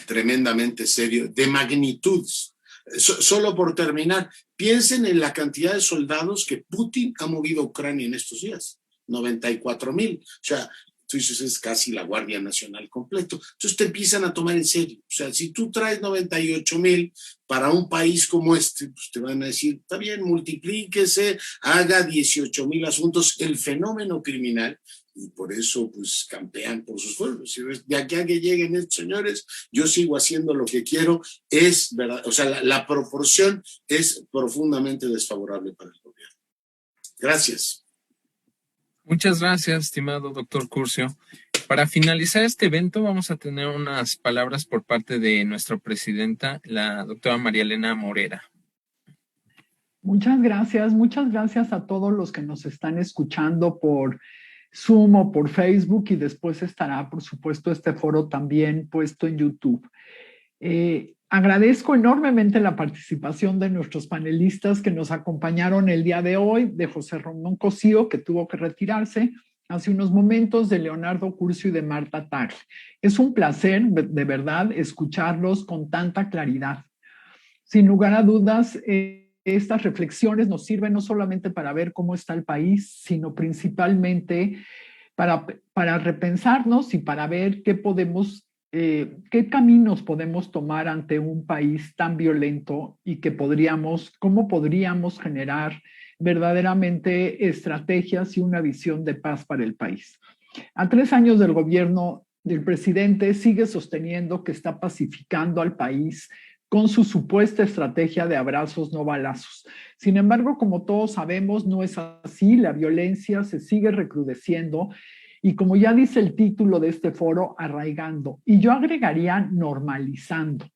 [SPEAKER 3] tremendamente serio de magnitudes. Solo por terminar, piensen en la cantidad de soldados que Putin ha movido a Ucrania en estos días, 94,000. O sea, tú dices, es casi la Guardia Nacional completo. Entonces te empiezan a tomar en serio. O sea, si tú traes 98,000 para un país como este, pues te van a decir, está bien, multiplíquese, haga 18,000 asuntos. El fenómeno criminal, y por eso pues campean por sus pueblos. De aquí a que lleguen estos señores, yo sigo haciendo lo que quiero, es verdad. O sea, la proporción es profundamente desfavorable para el gobierno. Gracias.
[SPEAKER 1] Muchas gracias, estimado doctor Curcio. Para finalizar este evento, vamos a tener unas palabras por parte de nuestra presidenta, la doctora María Elena Morera.
[SPEAKER 5] Muchas gracias a todos los que nos están escuchando por Zoom o por Facebook, y después estará, por supuesto, este foro también puesto en YouTube. Agradezco enormemente la participación de nuestros panelistas que nos acompañaron el día de hoy, de José Ramón Cosío, que tuvo que retirarse hace unos momentos, de Leonardo Curcio y de Marta Tagle. Es un placer, de verdad, escucharlos con tanta claridad. Sin lugar a dudas, estas reflexiones nos sirven no solamente para ver cómo está el país, sino principalmente para repensarnos y para ver qué caminos podemos tomar ante un país tan violento, y cómo podríamos generar verdaderamente estrategias y una visión de paz para el país. A 3 años del gobierno del presidente, sigue sosteniendo que está pacificando al país con su supuesta estrategia de abrazos, no balazos. Sin embargo, como todos sabemos, no es así. La violencia se sigue recrudeciendo y, como ya dice el título de este foro, arraigando. Y yo agregaría normalizando.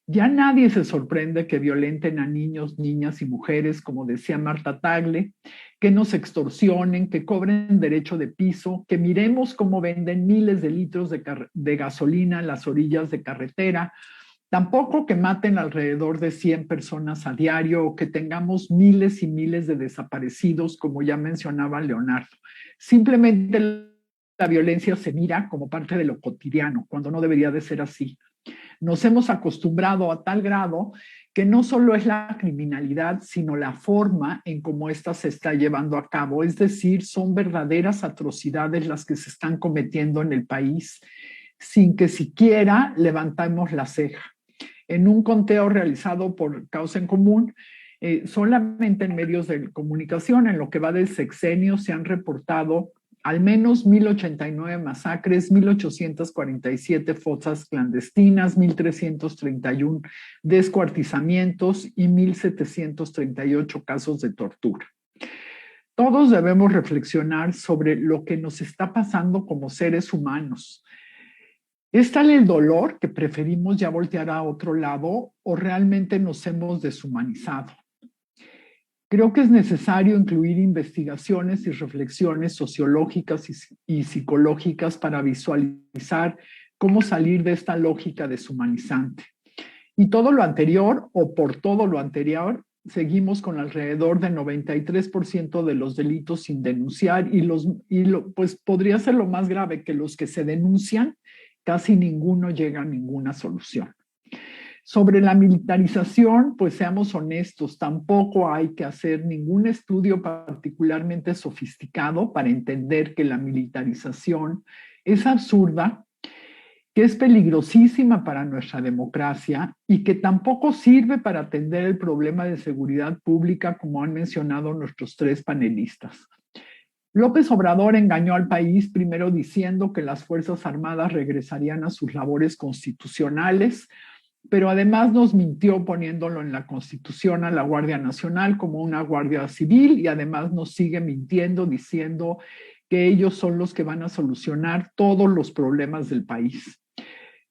[SPEAKER 5] Ya nadie se sorprende que violenten a niños, niñas y mujeres, como decía Marta Tagle, que nos extorsionen, que cobren derecho de piso, que miremos cómo venden miles de litros de gasolina en las orillas de carretera. Tampoco que maten alrededor de 100 personas a diario, o que tengamos miles y miles de desaparecidos, como ya mencionaba Leonardo. Simplemente la violencia se mira como parte de lo cotidiano, cuando no debería de ser así. Nos hemos acostumbrado a tal grado que no solo es la criminalidad, sino la forma en cómo ésta se está llevando a cabo. Es decir, son verdaderas atrocidades las que se están cometiendo en el país, sin que siquiera levantemos la ceja. En un conteo realizado por Causa en Común, solamente en medios de comunicación, en lo que va del sexenio, se han reportado al menos 1,089 masacres, 1,847 fosas clandestinas, 1,331 descuartizamientos y 1,738 casos de tortura. Todos debemos reflexionar sobre lo que nos está pasando como seres humanos. ¿Es tal el dolor que preferimos ya voltear a otro lado, o realmente nos hemos deshumanizado? Creo que es necesario incluir investigaciones y reflexiones sociológicas y psicológicas para visualizar cómo salir de esta lógica deshumanizante. Y todo lo anterior, o por todo lo anterior, seguimos con alrededor del 93% de los delitos sin denunciar, pues podría ser lo más grave, que los que se denuncian, casi ninguno llega a ninguna solución. Sobre la militarización, pues seamos honestos, tampoco hay que hacer ningún estudio particularmente sofisticado para entender que la militarización es absurda, que es peligrosísima para nuestra democracia y que tampoco sirve para atender el problema de seguridad pública, como han mencionado nuestros 3 panelistas. López Obrador engañó al país, primero diciendo que las Fuerzas Armadas regresarían a sus labores constitucionales, pero además nos mintió poniéndolo en la Constitución a la Guardia Nacional como una guardia civil, y además nos sigue mintiendo diciendo que ellos son los que van a solucionar todos los problemas del país.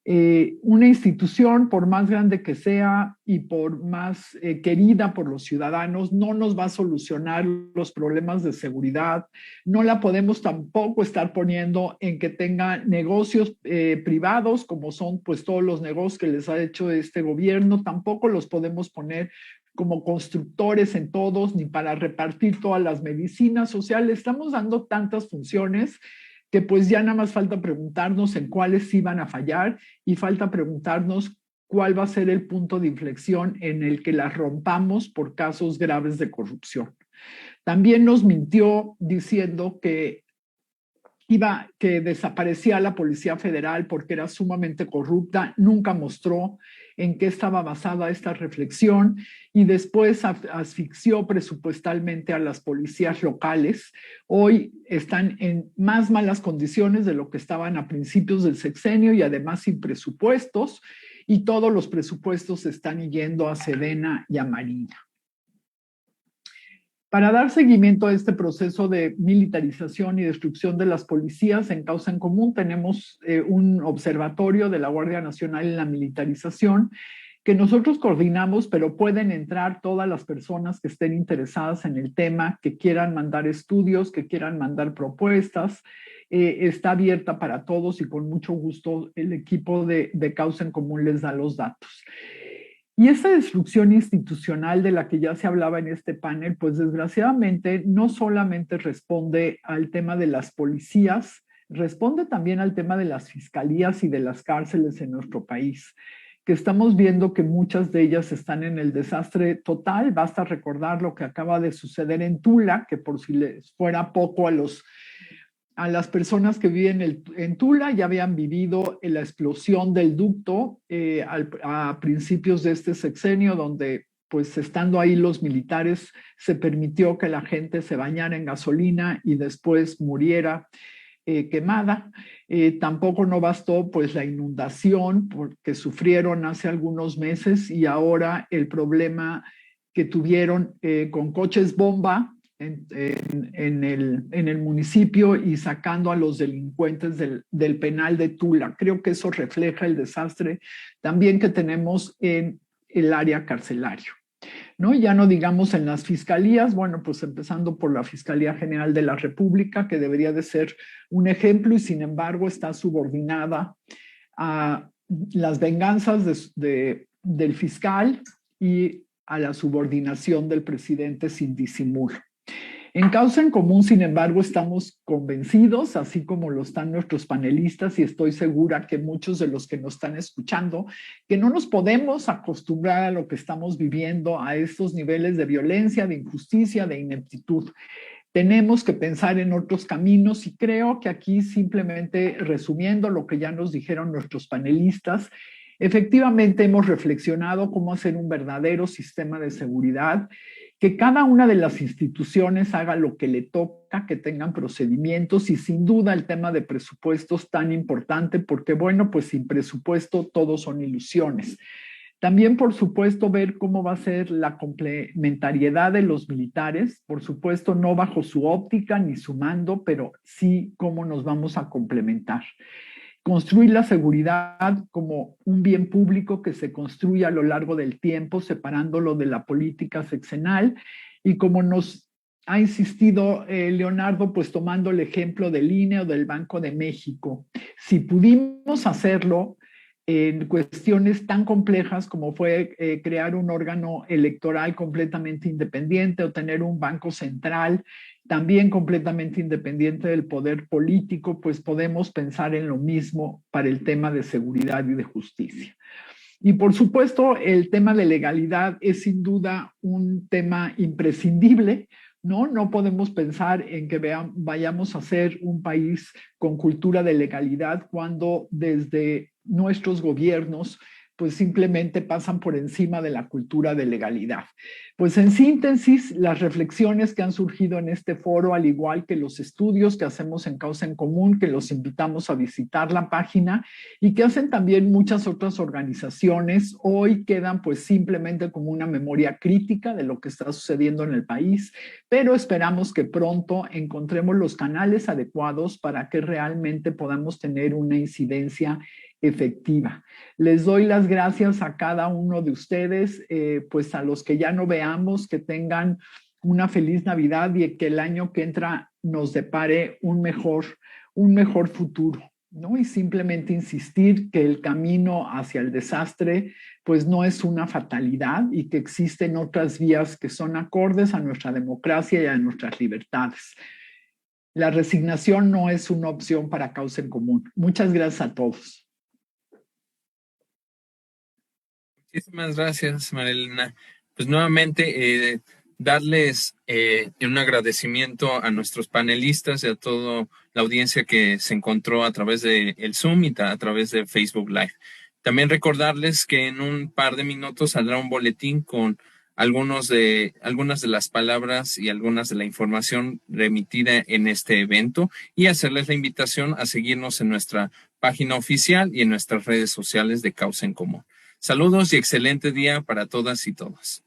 [SPEAKER 5] Una institución, por más grande que sea y por más querida por los ciudadanos, no nos va a solucionar los problemas de seguridad. No la podemos tampoco estar poniendo en que tenga negocios privados, como son pues todos los negocios que les ha hecho este gobierno. Tampoco los podemos poner como constructores en todos, ni para repartir todas las medicinas. O sea, le estamos dando tantas funciones que pues ya nada más falta preguntarnos en cuáles sí van a fallar y falta preguntarnos cuál va a ser el punto de inflexión en el que las rompamos por casos graves de corrupción. También nos mintió diciendo que desaparecía la Policía Federal porque era sumamente corrupta, nunca mostró en qué estaba basada esta reflexión y después asfixió presupuestalmente a las policías locales. Hoy están en más malas condiciones de lo que estaban a principios del sexenio y además sin presupuestos, y todos los presupuestos están yendo a Sedena y a Marina. Para dar seguimiento a este proceso de militarización y destrucción de las policías, en Causa en Común tenemos un observatorio de la Guardia Nacional en la militarización que nosotros coordinamos, pero pueden entrar todas las personas que estén interesadas en el tema, que quieran mandar estudios, que quieran mandar propuestas. Está abierta para todos y con mucho gusto el equipo de Causa en Común les da los datos. Y esta destrucción institucional de la que ya se hablaba en este panel, pues desgraciadamente no solamente responde al tema de las policías, responde también al tema de las fiscalías y de las cárceles en nuestro país, que estamos viendo que muchas de ellas están en el desastre total. Basta recordar lo que acaba de suceder en Tula, que por si les fuera poco a las personas que viven en Tula, ya habían vivido la explosión del ducto a principios de este sexenio, donde pues estando ahí los militares se permitió que la gente se bañara en gasolina y después muriera quemada. Tampoco no bastó pues la inundación que sufrieron hace algunos meses y ahora el problema que tuvieron con coches bomba en el municipio y sacando a los delincuentes del penal de Tula. Creo que eso refleja el desastre también que tenemos en el área carcelario, ¿no? Ya no digamos en las fiscalías, bueno, pues empezando por la Fiscalía General de la República, que debería de ser un ejemplo y sin embargo está subordinada a las venganzas del fiscal y a la subordinación del presidente sin disimulo. En Causa en Común, sin embargo, estamos convencidos, así como lo están nuestros panelistas, y estoy segura que muchos de los que nos están escuchando, que no nos podemos acostumbrar a lo que estamos viviendo, a estos niveles de violencia, de injusticia, de ineptitud. Tenemos que pensar en otros caminos y creo que aquí simplemente resumiendo lo que ya nos dijeron nuestros panelistas, efectivamente hemos reflexionado cómo hacer un verdadero sistema de seguridad, que cada una de las instituciones haga lo que le toca, que tengan procedimientos y sin duda el tema de presupuestos tan importante porque bueno, pues sin presupuesto todo son ilusiones. También, por supuesto, ver cómo va a ser la complementariedad de los militares, por supuesto, no bajo su óptica ni su mando, pero sí cómo nos vamos a complementar. Construir la seguridad como un bien público que se construye a lo largo del tiempo, separándolo de la política sexenal. Y como nos ha insistido Leonardo, pues tomando el ejemplo del INE o del Banco de México, si pudimos hacerlo en cuestiones tan complejas como fue crear un órgano electoral completamente independiente o tener un banco central también completamente independiente del poder político, pues podemos pensar en lo mismo para el tema de seguridad y de justicia. Y por supuesto, el tema de legalidad es sin duda un tema imprescindible, ¿no? No podemos pensar en que vayamos a ser un país con cultura de legalidad cuando desde nuestros gobiernos pues simplemente pasan por encima de la cultura de legalidad. Pues en síntesis, las reflexiones que han surgido en este foro, al igual que los estudios que hacemos en Causa en Común, que los invitamos a visitar la página y que hacen también muchas otras organizaciones, hoy quedan pues simplemente como una memoria crítica de lo que está sucediendo en el país, pero esperamos que pronto encontremos los canales adecuados para que realmente podamos tener una incidencia efectiva. Les doy las gracias a cada uno de ustedes, pues a los que ya no veamos, que tengan una feliz Navidad y que el año que entra nos depare un mejor futuro, ¿no? Y simplemente insistir que el camino hacia el desastre pues no es una fatalidad y que existen otras vías que son acordes a nuestra democracia y a nuestras libertades. La resignación no es una opción para Causa en Común. Muchas gracias a todos.
[SPEAKER 1] Muchísimas gracias, María Elena. Pues nuevamente darles un agradecimiento a nuestros panelistas y a toda la audiencia que se encontró a través de el Zoom y a través de Facebook Live. También recordarles que en un par de minutos saldrá un boletín con algunas de las palabras y algunas de la información remitida en este evento y hacerles la invitación a seguirnos en nuestra página oficial y en nuestras redes sociales de Causa en Común. Saludos y excelente día para todas y todos.